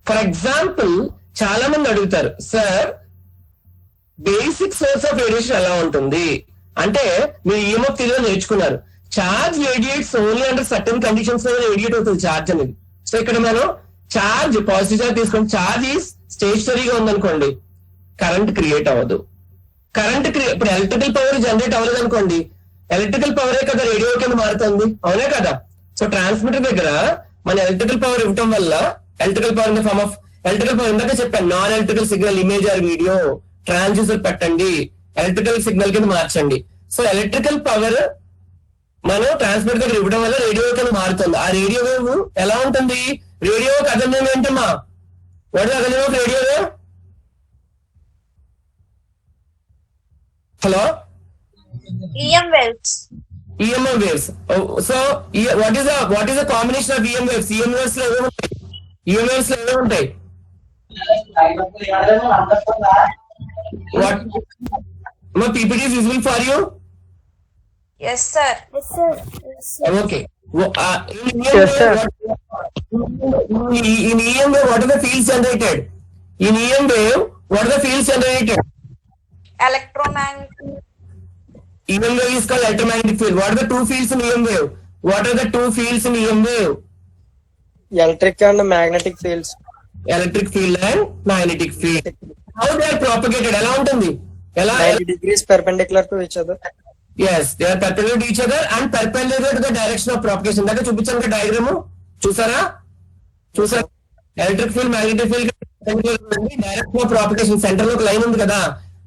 For example చాలా మంది అడుగుతారు, sir basic source of radiation ఎలా ఉంటుంది అంటే మీరు EMF థియరీలో నేర్చుకున్నారు. Charge radiates only under certain conditions లో రేడియేట్ అవుతుంది చార్జ్ అనేది. సో ఇక్కడ మనం చార్జ్ పాజిటివ్ చార్జ్ తీసుకోండి, చార్జ్ ఈజ్ స్టేషనరీగా ఉందనుకోండి, కరెంట్ క్రియేట్ అవ్వదు. కరెంట్ ఇప్పుడు ఎలక్ట్రికల్ పవర్ జనరేట్ అవ్వలేదు అనుకోండి, ఎలక్ట్రికల్ పవరే కదా రేడియో కింద మారుతుంది, అవునే కదా? సో ట్రాన్స్మిటర్ దగ్గర మన ఎలక్ట్రికల్ పవర్ ఇవ్వటం వల్ల electrical power in the form of electrical power ఇందాక చెప్పాను, non electrical signal image or video transducer పెట్టండి, ఎలక్ట్రికల్ సిగ్నల్ కింద మార్చండి. సో ఎలక్ట్రికల్ పవర్ మనం ట్రాన్స్మిటర్ దగ్గర ఇవ్వడం వల్ల రేడియో కింద మారుతుంది. ఆ రేడియో వేవ్ ఎలా ఉంటుంది? రేడియో అదనం ఏంటమ్మా? వాట్ అదనం radio wave? Hello, EM waves. EMF waves. So what is the combination of EM waves? EM waves లో ఏమేమి ఉంటాయి? EM waves లో ఏమేమి ఉంటాయి? What? My PPT is visible for you? Yes, sir. Yes, sir. Okay. In EM Yes, sir. in EM wave, what are the fields generated? In EM wave, what are the fields generated? Electromagnetic. EM wave is called electromagnetic field. What are the two fields in EM wave? What are the two fields in EM wave? Electric and magnetic fields. Electric field and magnetic field. How they are propagated? ఎలా ఉంటుంది? ఎలా? 90 degrees perpendicular to each other. Yes, they are perpendicular to each other and perpendicular to the direction of propagation. దాకా చూపించాను diagram, చూసారా? Electric field magnetic field direction of propagation, centre లో ఒక line ఉంది కదా,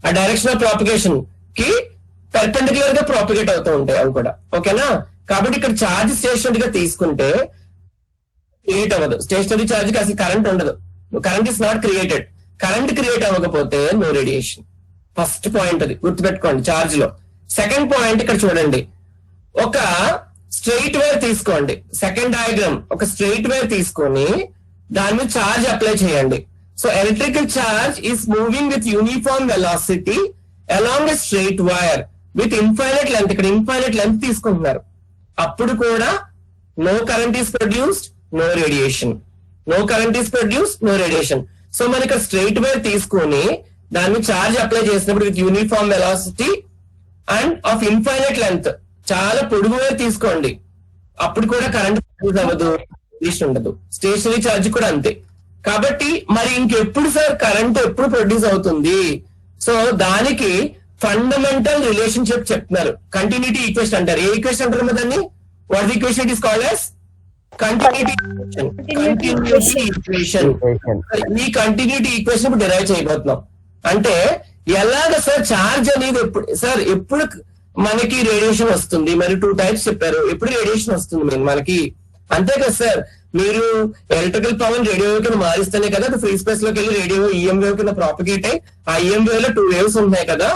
ఆ డైరెక్షన్ ఆఫ్ ప్రాపగేషన్ కి perpendicular గా ప్రాపగేట్ అవుతూ ఉంటాయి అవి కూడా. ఓకేనా? కాబట్టి ఇక్కడ ఛార్జ్ స్టేషనరీ గా తీసుకుంటే క్రియేట్ అవ్వదు. స్టేషనరీ ఛార్జ్ కి అసలు కరెంట్ ఉండదు. Current is not created. Current create అవ్వకపోతే నో రేడియేషన్. ఫస్ట్ పాయింట్ అది గుర్తుపెట్టుకోండి ఛార్జ్ లో. సెకండ్ పాయింట్ ఇక్కడ చూడండి, ఒక స్ట్రెయిట్ వైర్ తీసుకోండి. సెకండ్ డయాగ్రామ్, ఒక స్ట్రెయిట్ వైర్ తీసుకొని దాని మీద ఛార్జ్ అప్లై చేయండి. So electrical charge is moving with uniform velocity along a straight wire with infinite length. ఇక్కడ ఇన్ఫైనైట్ లెంత్ తీసుకుంటున్నారు, అప్పుడు కూడా no current is produced, no radiation. No current is produced, no radiation. So మనకి straight wire తీసుకొని దాని మీద charge apply చేసినప్పుడు with uniform velocity and of infinite length, చాలా పొడుగు వైర్ తీసుకోండి, అప్పుడు కూడా కరెంట్ ప్రొడ్యూస్ అవ్వదు, రేడియేషన్ ఉండదు. స్టేషనరీ ఛార్జ్ కూడా అంతే. కాబట్టి మరి ఇంకెప్పుడు సార్ కరెంట్ ఎప్పుడు ప్రొడ్యూస్ అవుతుంది? సో దానికి ఫండమెంటల్ రిలేషన్షిప్ చెప్తున్నారు, కంటిన్యూటీ ఈక్వేషన్ అంటారు. ఏ ఈక్వేషన్ అంటారు మరి దాన్ని? What the equation is called as continuity equation. ఈ కంటిన్యూటీ ఈక్వేషన్ ఇప్పుడు డిరైవ్ చేయబోతున్నాం. అంటే ఎలాగ సార్ ఛార్జ్ అనేది ఎప్పుడు మనకి రేడియేషన్ వస్తుంది? మరి 2 types చెప్పారు. ఎప్పుడు రేడియేషన్ వస్తుంది మనకి? అంతే కదా సార్, మీరు ఎలక్ట్రికల్ పవర్ రేడియో వేవ్ కింద మారిస్తేనే కదా ఫ్రీ స్పేస్ లోకి వెళ్ళి రేడియో ఈఎం వేవ్ కింద ప్రాపగేట్ అయ్యి, ఆ ఈఎం వేవ్ లో 2 waves ఉన్నాయి కదా,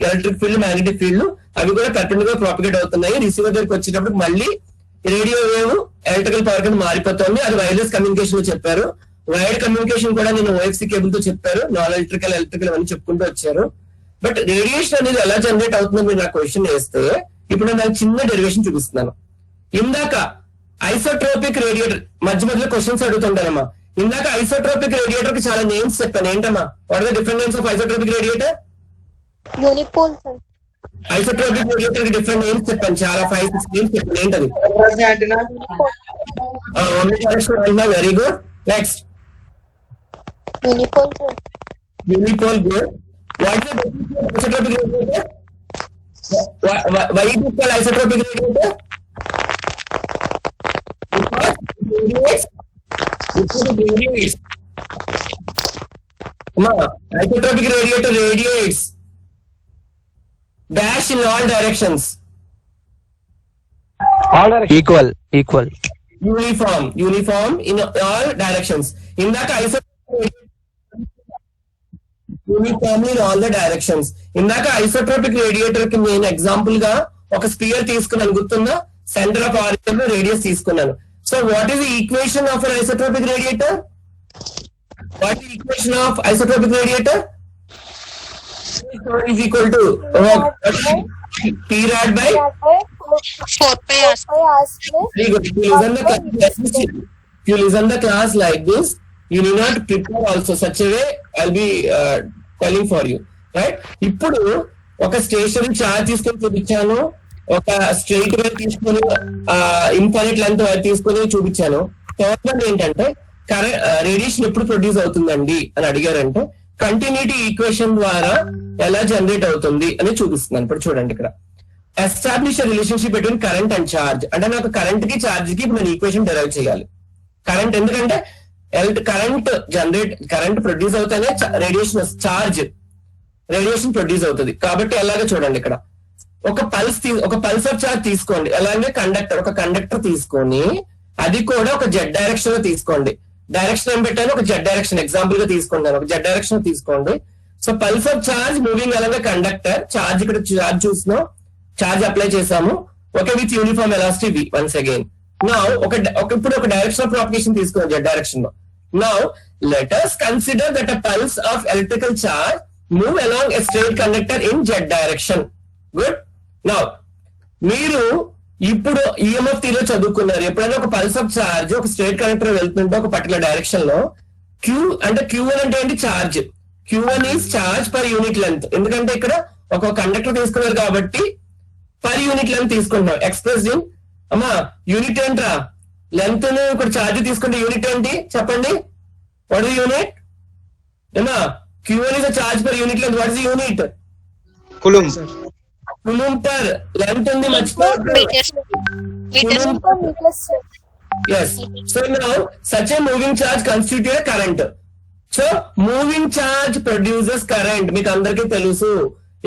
ఎలక్ట్రిక్ ఫీల్డ్ మ్యాగ్నెటిక్ ఫీల్డ్, అవి కూడా పెర్పెండిక్యులర్ ప్రాపగేట్ అవుతున్నాయి. రిసీవర్ దగ్గరికి వచ్చేటప్పుడు మళ్ళీ రేడియో వేవ్ ఎలక్ట్రికల్ పవర్ కింద మారిపోతుంది. అది వైర్లెస్ కమ్యూనికేషన్ లో చెప్పారు. వైర్డ్ కమ్యూనికేషన్ కూడా నేను ఓఎఫ్సి కేబుల్ తో చెప్పారు, నాన్ ఎలక్ట్రికల్ అవన్నీ చెప్పుకుంటూ వచ్చారు. బట్ రేడియేషన్ అనేది ఎలా జనరేట్ అవుతుందో మీరు నాకు క్వశ్చన్ వేస్తే ఇప్పుడు నేను దానికి చిన్న డెరివేషన్ చూపిస్తున్నాను. ఇందాక ఐసోట్రోపిక్ రేడియేటర్ మధ్యలో క్వశ్చన్స్ అడుగుతుంటారమ్మా. ఇందాక ఐసోట్రోపిక్ రేడియేటర్ కి చాలా నేమ్స్ చెప్పాను. ఏంటమ్మా what are the different names of isotropic radiator? Unipole sir. Isotropic radiator కి డిఫరెంట్ నేమ్స్ చెప్పాను, చాలా 5-6 నేమ్స్ చెప్పాను. ఏంటది? Very good. Next unipole sir. Unipole. Good. What is the isotropic radiator? Why is it called isotropic radiator? Because it radiates. Come on, isotropic radiator radiates. Dash in all directions. Equal. Uniform in all directions. In that uniformly in all the directions. ఇందాక isotropic radiator కి నేను example గా ఒక spear తీసుకున్నాను, గుర్తుందా? Centre of origin లో radius తీసుకున్నాను. So what is the equation of an isotropic radiator? What is equation of isotropic radiator? is equal to P rad by 4 very good. If you listen the class like this, you need not prepare also such a way. I'll be calling for you, right? ఇప్పుడు ఒక stationery charge తీసుకొని చూపించాను, ఒక straight wire తీసుకొని infinite length wire తీసుకొని చూపించాను. Third one ఏంటంటే radiation ఎప్పుడు ప్రొడ్యూస్ అవుతుందండి అని అడిగారంటే కంటిన్యూటీ ఈక్వేషన్ ద్వారా ఎలా జనరేట్ అవుతుంది అని చూపిస్తున్నాను. ఇప్పుడు చూడండి, ఇక్కడ establish relationship between current and charge. అంటే నాకు కరెంట్ కి చార్జ్ కి నేను ఈక్వేషన్ డెరైవ్ చేయాలి. కరెంట్ ఎందుకంటే కరెంట్ ప్రొడ్యూస్ అవుతానే రేడియేషన్ ప్రొడ్యూస్ అవుతుంది. కాబట్టి ఎలాగో చూడండి, ఇక్కడ ఒక పల్స్ ఆఫ్ చార్జ్ తీసుకోండి. ఎలాగే ఒక కండక్టర్ తీసుకొని అది కూడా ఒక జెడ్ డైరెక్షన్ లో తీసుకోండి. డైరెక్షన్ ఏం పెట్టాను? ఒక జెడ్ డైరెక్షన్ ఎగ్జాంపుల్ గా తీసుకుంటాను. ఒక జెడ్ డైరెక్షన్ తీసుకోండి. So pulse of charge moving అలాగే కండక్టర్ చార్జ్, ఇక్కడ చార్జ్ చూస్తున్నాం, చార్జ్ అప్లై చేసాము. Okay, with uniform elasticity V once again. Now ఇప్పుడు ఒక డైరెక్షన్ ఆఫ్ ప్రాపగేషన్ తీసుకున్నాం జెడ్ డైరెక్షన్ లో. Now let us consider that a pulse of electrical charge move along a straight conductor in z direction. Good. Now మీరు ఇప్పుడు EMF theory చదువుకున్నారు. ఎప్పుడైనా ఒక pulse of charge ఒక స్ట్రైట్ కండక్టర్ వెళ్తుంటే ఒక పర్టికులర్ డైరెక్షన్ లో Q1 అంటే ఏంటి? Charge. Q1 is charge per unit length. ఎందుకంటే ఇక్కడ ఒక కండక్టర్ తీసుకున్నారు కాబట్టి పర్ యూనిట్ లెంత్ తీసుకుంటున్నాం. ఎక్స్ప్రెస్ ఇన్ అమ్మా యూనిట్ ఏంట్రా? లెంత్ ఇక్కడ ఛార్జ్ తీసుకుంటే యూనిట్ ఏంటి చెప్పండి? What is unit? ఏమా Q1 is a charge per unit length. What is the unit? Coulomb. Coulomb per length ఉంది, మర్చిపోవద్దు. Yes. So now such a moving charge constitutes a current. So moving charge produces current. మీకు అందరికీ తెలుసు.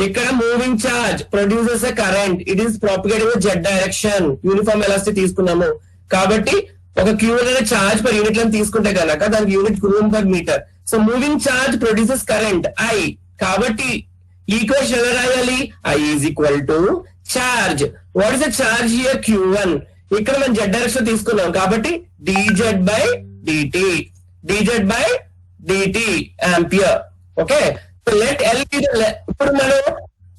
ఇక్కడ moving charge produces a current. It is propagating z direction. Uniform elasticity తీసుకున్నాము కాబట్టి ఒక Q1 అనే చార్జ్ పర్ యూనిట్ లెంత్ తీసుకుంటే కనుక దానికి unit coulomb per metre. So moving charge produces current I. కాబట్టి ఈక్వేషన్ ఎలా రాయాలి? I is equal to charge. What is the charge here? Q1. ఇక్కడ మనం z డైరెక్షన్ తీసుకున్నాం కాబట్టి dz by dt ampere. Okay, let L be the ఇప్పుడు మనం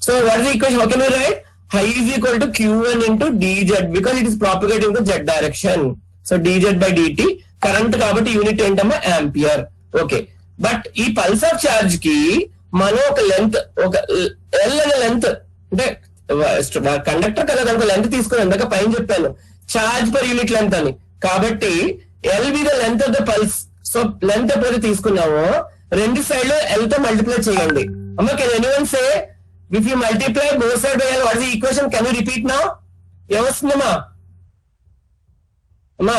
so what is the equation? How can we write? I is equal to Q1 into dz because it is propagating the z direction. So dz by dt current కాబట్టి unit ఏంటమ్మా? Ampere. Okay, but ఈ pulse of charge కి మనం ఒక length, ఒక L అనే length, అంటే conductor కదా దానికి లెంత్ తీసుకుని ఇందాక పైన చెప్పాను చార్జ్ పర్ యూనిట్ లెంత్ అని. కాబట్టి L be the length of the pulse. So length ఎప్పుడైతే తీసుకున్నామో రెండు సైడ్ లో L తో మల్టిప్లై చేయండి. అమ్మా can anyone say if you multiply both sides by L, what is the equation? Can you repeat now? ఏమొస్తుందమ్మా? అమ్మా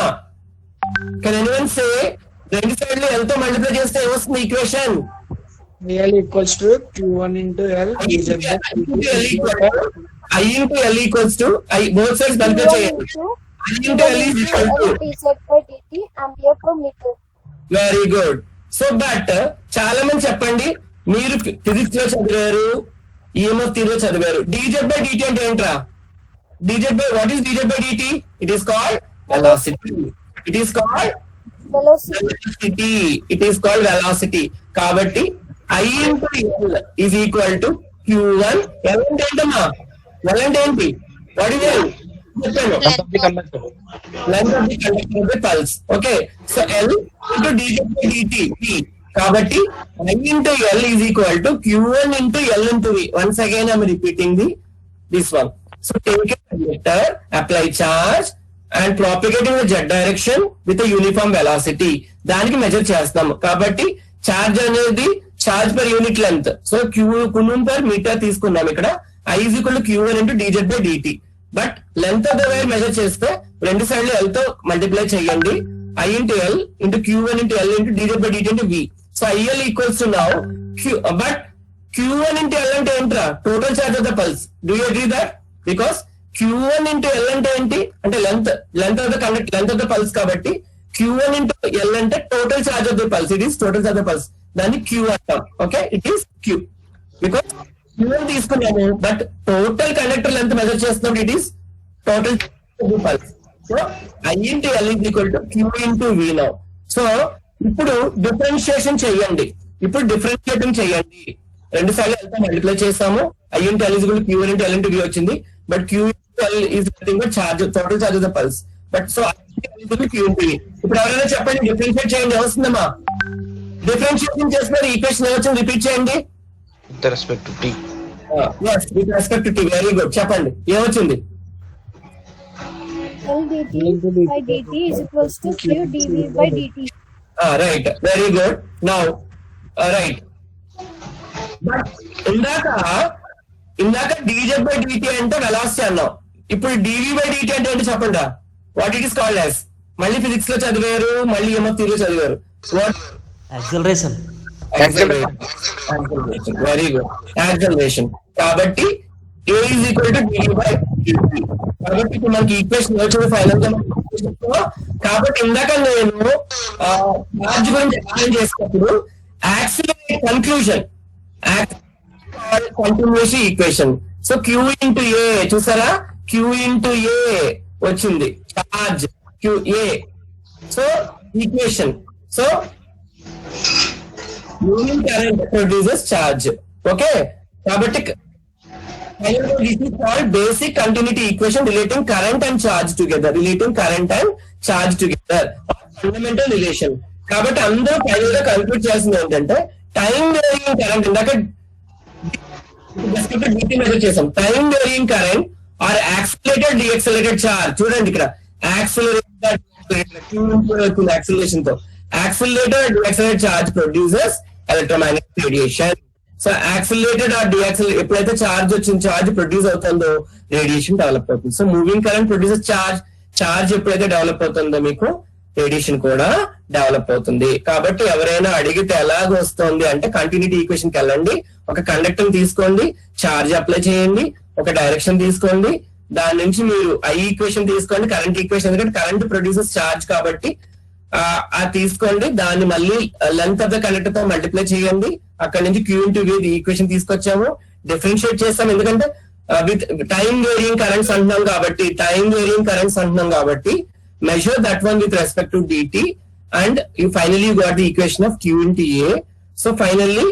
can anyone say రెండు side లో L తో మల్టిప్లై చేస్తే ఏమొస్తుంది equation? L equals to Q1 into L. I into L equals to both sides multiply చేయండి. I into L is equal to dt ampere per meter. Very good. So but చాలా మంది చెప్పండి, మీరు physics లో చదివారు, EMF theory చదివారు. dz by dt అంటే ఏంట్రా? what is dz by dt? It is called velocity. It is called velocity. It is called velocity. కాబట్టి I into L is equal to Q1. L అంటే ఏంటమ్మా? L అంటే ఏంటి? What is L? చెప్పాను. Length of the conductor. Length of the conductor of the pulse. Okay. So L into dt P. కాబట్టి I into L is equal to Q1 into L into V. Once again I'm repeating this one. So take a conductor, apply charge and propagating the z direction with a uniform velocity. దానికి measure చేస్తాము. కాబట్టి charge అనేది charge per unit length. So coulomb per metre తీసుకున్నాం ఇక్కడ. I is equal to Q1 into dz by dt. But length of the wire measure చేస్తే రెండు సైడ్లు L తో మల్టిప్లై చేయండి. I into L into Q1 into L into dz by dt into V. So IL equals to now but Q1 into L అంటే ఏంట్రా? Total charge of the pulse. Do you agree that? Because Q1 into L అంటే ఏంటి? అంటే length of the conduct length of the pulse. కాబట్టి Q1 into L అంటే total charge of the pulse. It is total charge of the pulse. దాన్ని Q అంటాం. Okay, it is Q. Because Q1 తీసుకున్నాము but total conductor length measure చేస్తున్నాం. It is total pulse. So I into L is equal to Q into V now. So ఇప్పుడు differentiation చెయ్యండి. ఇప్పుడు differentiating చెయ్యండి. రెండు సార్లు L తో మల్టిప్లై చేస్తాము. I into L is equal to Q1 into L into V వచ్చింది. But Q into L is nothing but charge, total charge of the pulse. But so I into L is equal to Q into V. ఇప్పుడు ఎవరైనా చెప్పండి, differentiate చేయండి. ఏమొస్తుందమ్మా? Differentiation చేస్తున్నారు. Equation ఏమొచ్చింది? Repeat చేయండి. With respect to T. Yes, with respect to T. Very good. చెప్పండి ఏమొచ్చింది? L dt by dt is equals to Q dv by dt. Right, very good. Now right. But ఇందాక dz by dt అంటే velocity అన్నాం. ఇప్పుడు dv by dt అంటే ఏంటి చెప్పండి? What it is called as? మళ్ళీ ఫిజిక్స్ లో చదివారు, మళ్ళీ MFT లో చదివారు. What? Acceleration. Very good, acceleration. కాబట్టి A is equal to dv by dt. కాబట్టి ఇప్పుడు మనకి ఈక్వేషన్ వచ్చింది ఫైనల్ గా. కాబట్టి ఇందాక నేను చార్జ్ గురించి ఎక్స్ప్లెయిన్ చేసినప్పుడు accelerate conclusion continuation equation. So Q into A చూసారా? Q into A వచ్చింది charge QA. So equation. So moving current produces charge. Okay, కాబట్టి this is called basic continuity equation relating current and charge together. Fundamental relation. కాబట్టి అందరూ final గా conclude చేసింది ఏంటంటే time varying current. ఇందాక dt measure చేసాం. Time varying current or accelerated deaccelerated charge. చూడండి ఇక్కడ యాక్సిలరేషన్ తో accelerated or deaccelerated charge produces electromagnetic radiation. So accelerated or deaccelerated ఎప్పుడైతే చార్జ్ వచ్చిన చార్జ్ ప్రొడ్యూస్ అవుతుందో రేడియేషన్ డెవలప్ అవుతుంది. So moving current produces charge ఎప్పుడైతే develop అవుతుందో మీకు రేడియేషన్ కూడా డెవలప్ అవుతుంది. కాబట్టి ఎవరైనా అడిగితే ఎలాగ వస్తుంది అంటే కంటిన్యూటీ ఈక్వేషన్ కి వెళ్ళండి, ఒక కండక్టర్ తీసుకోండి, చార్జ్ అప్లై చేయండి, ఒక డైరెక్షన్ తీసుకోండి, దాని నుంచి మీరు ఐ ఈక్వేషన్ తీసుకోండి, కరెంట్ ఈక్వేషన్, ఎందుకంటే కరెంట్ ప్రొడ్యూసెస్ చార్జ్ కాబట్టి అది తీసుకోండి, దాన్ని మళ్ళీ లెంత్ ఆఫ్ ద కండక్టర్ తో మల్టిప్లై చేయండి, అక్కడ నుంచి క్యూ ఇంటూ వి ఈక్వేషన్ తీసుకొచ్చాము, డిఫరెన్షియేట్ చేస్తాం, ఎందుకంటే విత్ టైం వేరియింగ్ కరెంట్స్ అంటున్నాం కాబట్టి measure that one with respect to dt and you finally got the equation of q into a. So finally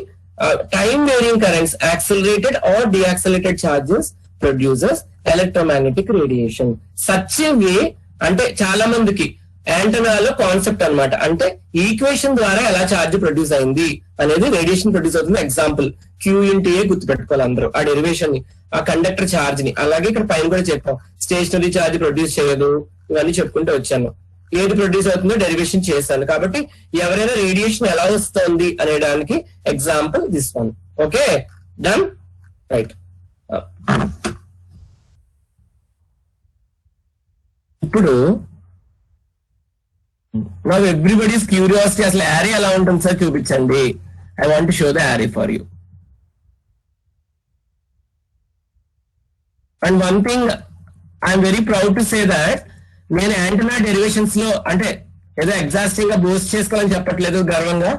time varying currents, accelerated or deaccelerated charges produces electromagnetic radiation. Such a way అంటే చాలా మందికి యాంటెనాలో concept అన్నమాట, అంటే equation ద్వారా ఎలా charge produce అయింది అనేది radiation produce అవుతుంది. ఎగ్జాంపుల్ క్యూ ఇంటూ ఏ గుర్తుపెట్టుకోవాలి అందరూ, ఆ డెరివేషన్ ని, ఆ కండక్టర్ ఛార్జ్ ని. అలాగే ఇక్కడ పైన కూడా చెప్పాం స్టేషనరీ ఛార్జ్ ప్రొడ్యూస్ చేయదు, ఇవన్నీ చెప్పుకుంటూ వచ్చాను. ఏది ప్రొడ్యూస్ అవుతుందో డెరివేషన్ చేస్తాను. కాబట్టి ఎవరైనా రేడియేషన్ ఎలా వస్తుంది అనేదానికి example this one. Okay, done, right. ఇప్పుడు now everybody's curiosity, అసలు యారీ ఎలా ఉంటుంది సార్ చూపించండి. I want to show the Yaari for you. And one thing I'm very proud to say that నేను యాంటెనా డెరివేషన్స్ లో అంటే ఏదో ఎగ్జాస్టింగ్ గా బోస్ట్ చేసుకోవాలని చెప్పట్లేదు, గర్వంగా.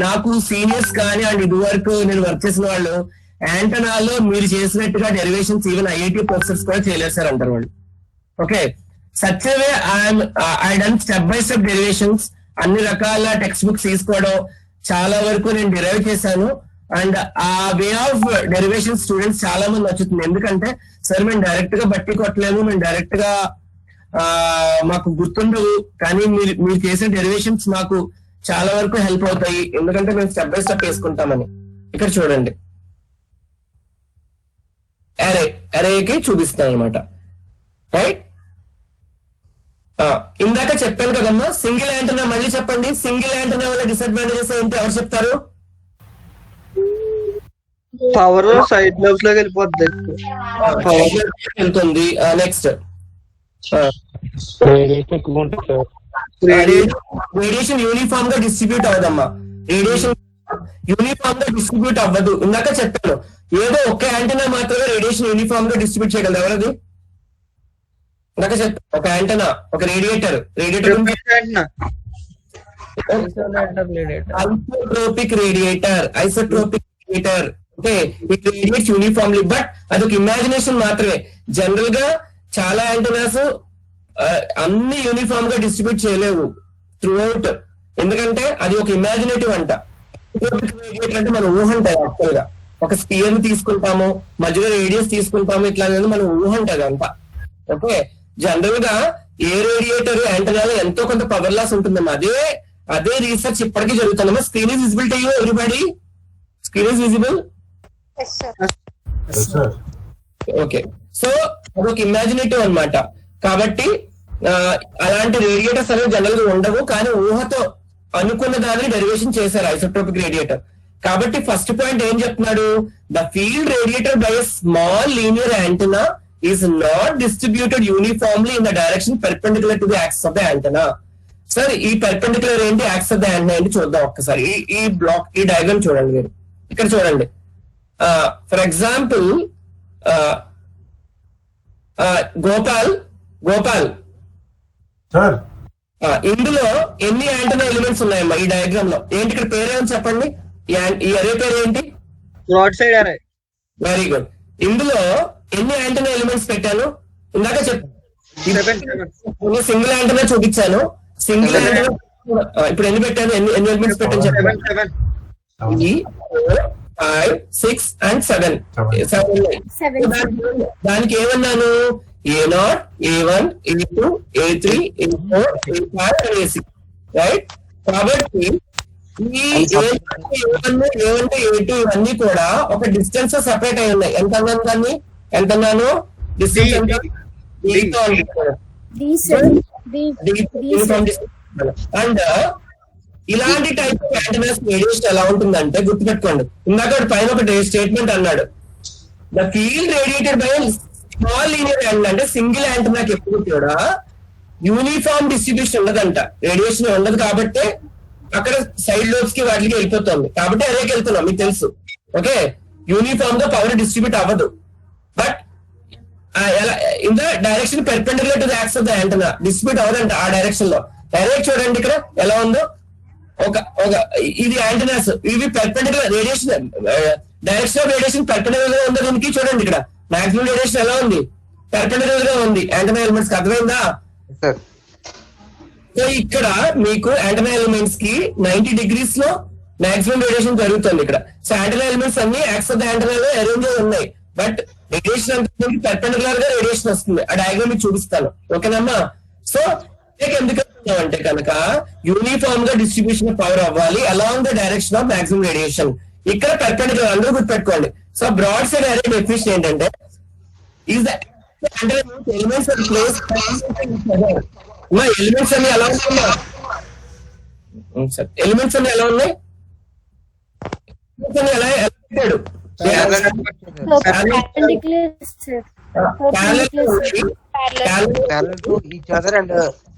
నాకు సీనియర్స్ కానీ అండ్ ఇది వరకు నేను వర్క్ చేసిన వాళ్ళు యాంటెనాలో మీరు చేసినట్టుగా డెరివేషన్స్ ఈవెన్ ఐఐటి ప్రొఫెసర్స్ కూడా చేయలేరు సార్ అంటారు వాళ్ళు. Okay, such way I done step by step derivations, అన్ని రకాల టెక్స్ట్ బుక్స్ తీసుకోవడం, చాలా వరకు నేను డిరైవ్ చేశాను. అండ్ ఆ వే ఆఫ్ డెరివేషన్ స్టూడెంట్స్ చాలా మంది నచ్చుతుంది. ఎందుకంటే సార్ మేము డైరెక్ట్ గా బట్టి కొట్టలేము, మేము డైరెక్ట్ గా మాకు గుర్తుండవు, కానీ మీరు చేసిన డెరివేషన్స్ మాకు చాలా వరకు హెల్ప్ అవుతాయి, ఎందుకంటే మేము స్టెప్ బై స్టెప్ వేసుకుంటామని. ఇక్కడ చూడండి, అరేకి చూపిస్తాను అనమాట. రైట్, ఇందాక చెప్పాను కదమ్మా సింగిల్ యాంటనా. మళ్ళీ చెప్పండి, సింగిల్ యాంటనా వల్ల డిసడ్వాంటేజెస్ ఏంటి, ఎవరు చెప్తారు? పవర్ సైడ్ లోబ్స్ లోకి వెళ్ళిపోద్ది. వెళ్తుంది. నెక్స్ట్ రేడియేషన్ యూనిఫామ్ గా డిస్ట్రిబ్యూట్ అవ్వదమ్మా. రేడియేషన్ యూనిఫామ్ గా డిస్ట్రిబ్యూట్ అవ్వదు. ఇందాక చెప్పాను, ఏదో ఒక యాంటనా మాత్రమే రేడియేషన్ యూనిఫామ్ గా డిస్ట్రిబ్యూట్ చేయగలదు. ఎవరది? ఇందాక చెప్పాను, ఒక యాంటనా, ఒక radiator. Isotropic radiator. Okay, it radiates uniformly, but అదొక ఇమాజినేషన్ మాత్రమే. జనరల్ గా చాలా యాంటనాస్ అన్ని యూనిఫామ్ గా డిస్ట్రిబ్యూట్ చేయలేవు త్రూ అవుట్, ఎందుకంటే అది ఒక ఇమాజినేటివ్ అంట. రేడియేటర్ అంటే మనం ఊహ ఉంటుంది. యాక్చువల్ గా ఒక స్పియర్ ని తీసుకుంటాము, మధ్యలో రేడియస్ తీసుకుంటాము, ఇట్లా అనేది మనం ఊహ ఉంటుంది అంతా. ఓకే, జనరల్ గా ఏ రేడియేటర్ యాంటనాలో ఎంతో కొంత పవర్ లాస్ ఉంటుందమ్మా. అదే రీసెర్చ్ ఇప్పటికీ జరుగుతుందమ్మా. Screen is visible to you everybody? Screen is visible? Okay, so అదొక ఇమాజినేటివ్ అన్నమాట. కాబట్టి అలాంటి రేడియేటర్స్ అనేవి జనరల్ గా ఉండవు, కానీ ఊహతో అనుకున్న దాన్ని డెరివేషన్ చేశారు ఐసోట్రోపిక్ రేడియేటర్. కాబట్టి ఫస్ట్ పాయింట్ ఏం చెప్తున్నాడు? The field radiator by a small linear antenna is not distributed uniformly in the direction perpendicular to the axis of the antenna. Sir ఈ పెర్పెండిక్యులర్ ఏంటి, యాక్సిస్ ఆఫ్ ద యాంటెనా ఏంటి చూద్దాం ఒక్కసారి. ఈ black, ఈ diagram చూడండి మీరు. ఇక్కడ చూడండి, ఫర్ ఎగ్జాంపుల్ గోపాల్ ఇందులో ఎన్ని యాంటెనా ఎలిమెంట్స్ ఉన్నాయమ్మా ఈ డయాగ్రామ్ లో? ఏంటి ఇక్కడ పేరేమని చెప్పండి, ఈ అరే పేరు ఏంటి? బ్రాడ్ సైడ్ అరే. Very good. ఇందులో ఎన్ని యాంటెనా ఎలిమెంట్స్ పెట్టాను? ఇందాక చెప్పాను సింగిల్ యాంటెనా చూపించాను. సింగిల్ యాంటెనా ఇప్పుడు ఎన్ని పెట్టాను, ఎన్ని ఎలిమెంట్స్ పెట్టాను చెప్పండి? 3, 4, 5, 6 and 7. దానికి ఏమన్నాను? A0, A1, A2, A3, A4, A5 and A6. Right? కాబట్టి ఈ A1, A2 ఇవన్నీ కూడా ఒక డిస్టెన్స్ సెపరేట్ అయి ఉన్నాయి. ఎంత అన్నాను దాన్ని? ఎంత అన్నాను? డిస్టెన్స్ ఎంత? అండ్ ఇలాంటి టైప్ ఆఫ్ యాంటెనాస్ రేడియేషన్ ఎలా ఉంటుందంటే గుర్తుపెట్టుకోండి. ఇందాక పైన ఒక స్టేట్మెంట్ అన్నాడు, the field radiated by small linear antenna. అంటే సింగిల్ యాంటెనాకి ఎప్పుడు కూడా యూనిఫామ్ డిస్ట్రిబ్యూషన్ ఉండదంట, రేడియేషన్ ఉండదు. కాబట్టి అక్కడ సైడ్ లోబ్స్ కి వాటికి వెళ్ళిపోతుంది. కాబట్టి అరేకి వెళ్తున్నాం, మీకు తెలుసు. ఓకే, యూనిఫామ్ గా పవర్ డిస్ట్రిబ్యూట్ అవ్వదు, but in the direction perpendicular to the axis of the antenna distribute అవ్వదంట ఆ డైరెక్షన్ లో. అరే చూడండి ఇక్కడ ఎలా ఉందో. ఇది యాంటెనాస్, ఇవి perpendicular radiation, direction of radiation perpendicular గా ఉందో దీనికి. చూడండి ఇక్కడ మాక్సిమం రేడియేషన్ ఎలా ఉంది, పెర్పెండిక్యులర్ గా ఉంది యాంటెనా ఎలిమెంట్స్ కి. అర్థమైందా? సో ఇక్కడ మీకు యాంటెనా ఎలిమెంట్స్ కి 90 degrees లో మాక్సిమం రేడియేషన్ జరుగుతుంది ఇక్కడ. సో యాంటెనా ఎలిమెంట్స్ అన్ని యాక్సిస్ ఆఫ్ ద యాంటెనాలో అరేంజ్ అయి ఉన్నాయి, బట్ రేడియేషన్ అంతా పెర్పెండిక్యులర్ గా రేడియేషన్ వస్తుంది. ఆ డయాగ్రామ్ మీకు చూపిస్తాను. ఓకేనమ్మా? సో ఎందుకు అంటే కనుక యూనిఫామ్ గా డిస్ట్రిబ్యూషన్ ఆఫ్ పవర్ అవ్వాలి along the direction of maximum radiation. ఇక్కడ పెర్పెండిక్యులర్, అందరూ గుర్తుపెట్టుకోండి. So broad side array definition ఏంటంటే is the elements are place. Elements అన్ని ఎలా ఉన్నాయా? ఎలిమెంట్స్ అన్ని ఎలా ఉన్నాయి? ఎలా పెట్టాడు?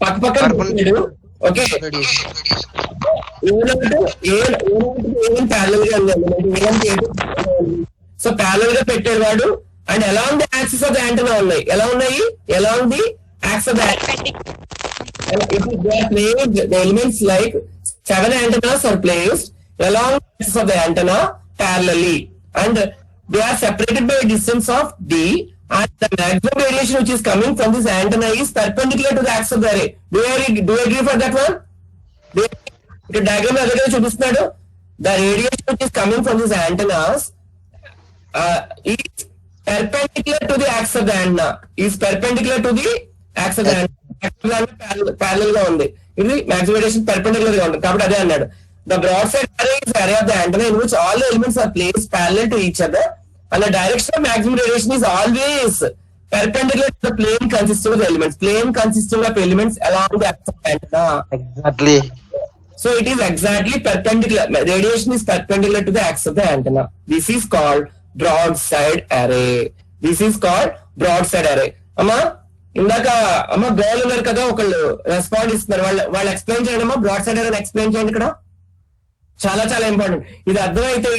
పక్క పక్కన. ఓకే, సో ప్యారలల్ గా పెట్టాడు వాడు. And along the axis of the antenna ఉన్నాయి. ఎలా ఉన్నాయి? Along the axis of the the elements like 7 antennas are placed along the axis of the antenna parallelly, and they are separated by a distance of d and the maximum radiation which is coming from this antenna is perpendicular to the axis of the array. Do you agree for that one? The diagram again చూపిస్తున్నాడు. The radiation which is coming from these antennas is perpendicular to the axis of the antenna. Is perpendicular to the axis of the antenna. Parallel గా ఉంది. ఇది maximum radiation perpendicular గా ఉంటుంది. కాబట్టి అదే అన్నాడు. The broadside array is array of the antenna in which all the elements are placed parallel to each other. And the direction of maximum radiation is always perpendicular to the plane consisting of elements. Plane consisting of elements along the axis of the antenna. Exactly. So it is exactly perpendicular. Radiation is perpendicular to the axis of the antenna. This is called broadside array. This is called broadside array. అమ్మా ఇందాక అమ్మ girl ఉన్నారు కదా, ఒకళ్ళు respond ఇస్తున్నారు. వాళ్ళు explain చేయండి అమ్మా. బ్రాడ్సైడ్ అరే ఎక్స్ప్లెయిన్ చేయండి. ఇక్కడ చాలా చాలా ఇంపార్టెంట్. ఇది అర్థమైతే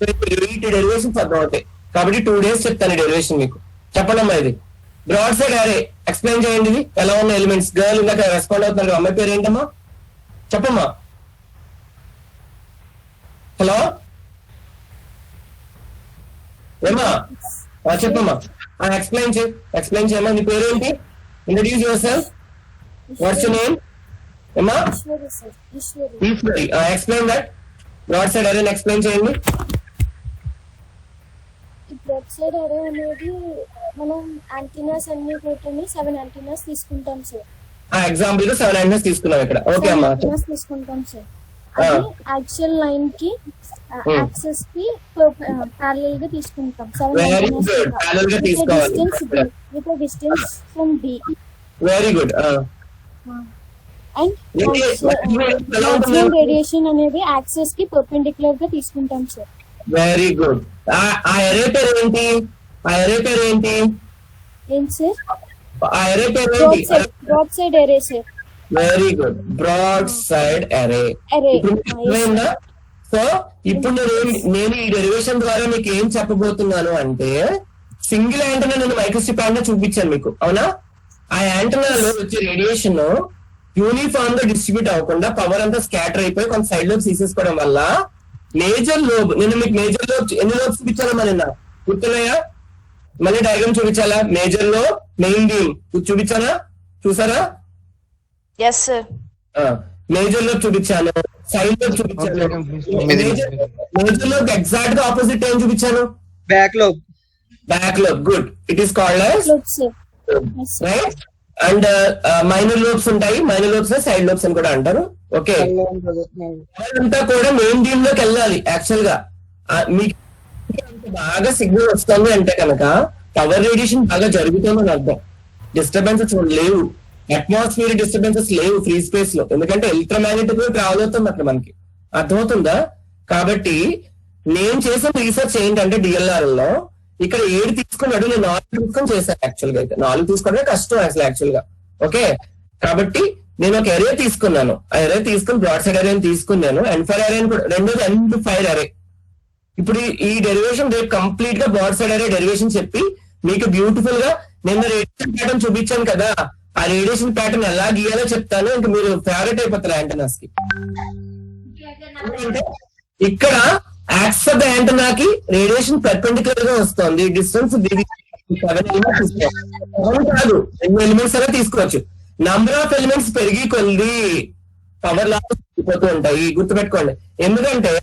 8 డెరివేషన్స్ అర్థం అవుతాయి. కాబట్టి 2 days చెప్తాను డెరివేషన్ మీకు. చెప్పండి అమ్మా. ఇది బ్రాడ్సైడ్ అరే ఎక్స్ప్లెయిన్ చేయండి. ఇది ఎలా ఉన్న ఎలిమెంట్స్. గర్ల్ ఇందాక రెస్పాండ్ అవుతున్నారు. అమ్మాయి పేరు ఏంటమ్మా? చెప్పమ్మా. హలో ఏమా చెప్పమ్మా. ఎక్స్ప్లెయిన్ చేయమ్మా. నీ పేరేంటి? Introduce your self. What's your name? ఏమా? ఈశ్వరి. ఎక్స్ప్లెయిన్ దట్ బ్రాడ్సైడ్ అరే ఎక్స్ప్లెయిన్ చేయండి. బ్రాడ్సైడ్ అరే అనేది మనం యాంటీనాస్ అన్ని కూర్చొని 7 యాంటీనాస్ తీసుకుంటాం సార్. ఎగ్జాంపుల్ గా 7 యాంటీనాస్ తీసుకున్నాం ఇక్కడ. ఓకే అమ్మా. తీసుకుంటాం సార్. అది యాక్చువల్ లైన్ కి యాక్సెస్ కి ప్యారలల్ గా తీసుకుంటాం. 7 వెరీ గుడ్. ప్యారలల్ గా తీసుకోవాలి. With distance from B. Very good. And radiation అనేది యాక్సెస్ కి పర్పెండిక్యులర్ గా తీసుకుంటాం సార్. Very good. ఆ ఎరే పేరు ఏంటి? ఏంటి సార్? ఆ ఎరే పేరు ఏంటి? బ్రాడ్సైడ్ అరే సార్. Very good. బ్రాడ్సైడ్ అరే. సో ఇప్పుడు నేను ఈ డెరివేషన్ ద్వారా మీకు ఏం చెప్పబోతున్నాను అంటే, సింగిల్ యాంటనా నేను మైక్రోస్ట్రిప్ యాంటనా చూపించాను మీకు, అవునా? ఆ యాంటనాలో వచ్చే రేడియేషన్ యూనిఫామ్ గా డిస్ట్రిబ్యూట్ అవ్వకుండా పవర్ అంతా స్కాటర్ అయిపోయి కొంత సైడ్ లోబ్స్ తీసేసుకోవడం వల్ల మేజర్ లోబ్, నేను మీకు మేజర్ లోబ్ ఎన్ని లోబ్స్ చూపించాలా మరి గుర్తున్నాయా? మళ్ళీ డయాగ్రామ్ చూపించాలా? మేజర్ లో మెయిన్ బీమ్ చూపించానా? చూసారా? Yes sir. మేజర్ లో చూపించాను, సైడ్ లో చూపించాను. మేజర్ లో ఎగ్జాక్ట్ గా ఆపోజిట్ ఏం చూపించాను? Back lobe. Good. It is called right. And minor lobes ఉంటాయి. మైనర్ లోబ్స్ సైడ్ లోబ్స్ అని కూడా అంటారు. ఓకే. అంతా కూడా మెయిన్ బీమ్ లోకి వెళ్ళాలి. యాక్చువల్ గా మీకు బాగా సిగ్నల్ వస్తుంది అంటే కనుక పవర్ రేడియేషన్ బాగా జరుగుతుందని అర్థం. డిస్టర్బెన్సెస్ లేవు, అట్మాస్ఫియర్ డిస్టర్బెన్సెస్ లేవు ఫ్రీ స్పేస్ లో. ఎందుకంటే ఎలక్ట్రోమాగ్నెటిక్ వేవ్ ట్రావెల్ అవుతుంది అక్కడ మనకి. అర్థమవుతుందా? కాబట్టి నేను చేసిన రీసెర్చ్ ఏంటంటే డిఎల్ఆర్ లో ఇక్కడ 7 తీసుకున్నాడు, నేను 4 తీసుకొని చేశాను. యాక్చువల్ గా అయితే 4 తీసుకోవడమే కష్టం అసలు యాక్చువల్ గా. ఓకే. కాబట్టి నేను ఒక ఎరే తీసుకున్నాను. ఆ ఎరే తీసుకుని బ్రాడ్సైడ్ అరే తీసుకున్నాను. ఎండ్-ఫైర్ అరే కూడా, రెండోది ఎండ్-ఫైర్ అరే. ఇప్పుడు ఈ డెరివేషన్ రేపు కంప్లీట్ గా బ్రాడ్సైడ్ అరే డెరివేషన్ చెప్పి మీకు బ్యూటిఫుల్ గా నిన్న రేడియేషన్ ప్యాటర్న్ చూపించాను కదా, ఆ రేడియేషన్ ప్యాటర్న్ ఎలా గీయాలో చెప్తాను. ఇంకా మీరు ఫేవరెట్ అయిపోతారు యాంటనాస్ కి. ఇక్కడ యాక్సిస్ ఆఫ్ ద యాంటనాకి రేడియేషన్ పెర్పెండిక్యులర్ గా వస్తుంది. డిస్టెన్స్ 7 ఎలిమెంట్స్ కాదు, 2 ఎలిమెంట్స్ అలా తీసుకోవచ్చు. నంబర్ ఆఫ్ ఎలిమెంట్స్ పెరిగి కొద్ది పవర్ లాస్ అయిపోతూ ఉంటాయి. గుర్తుపెట్టుకోండి. ఎందుకంటే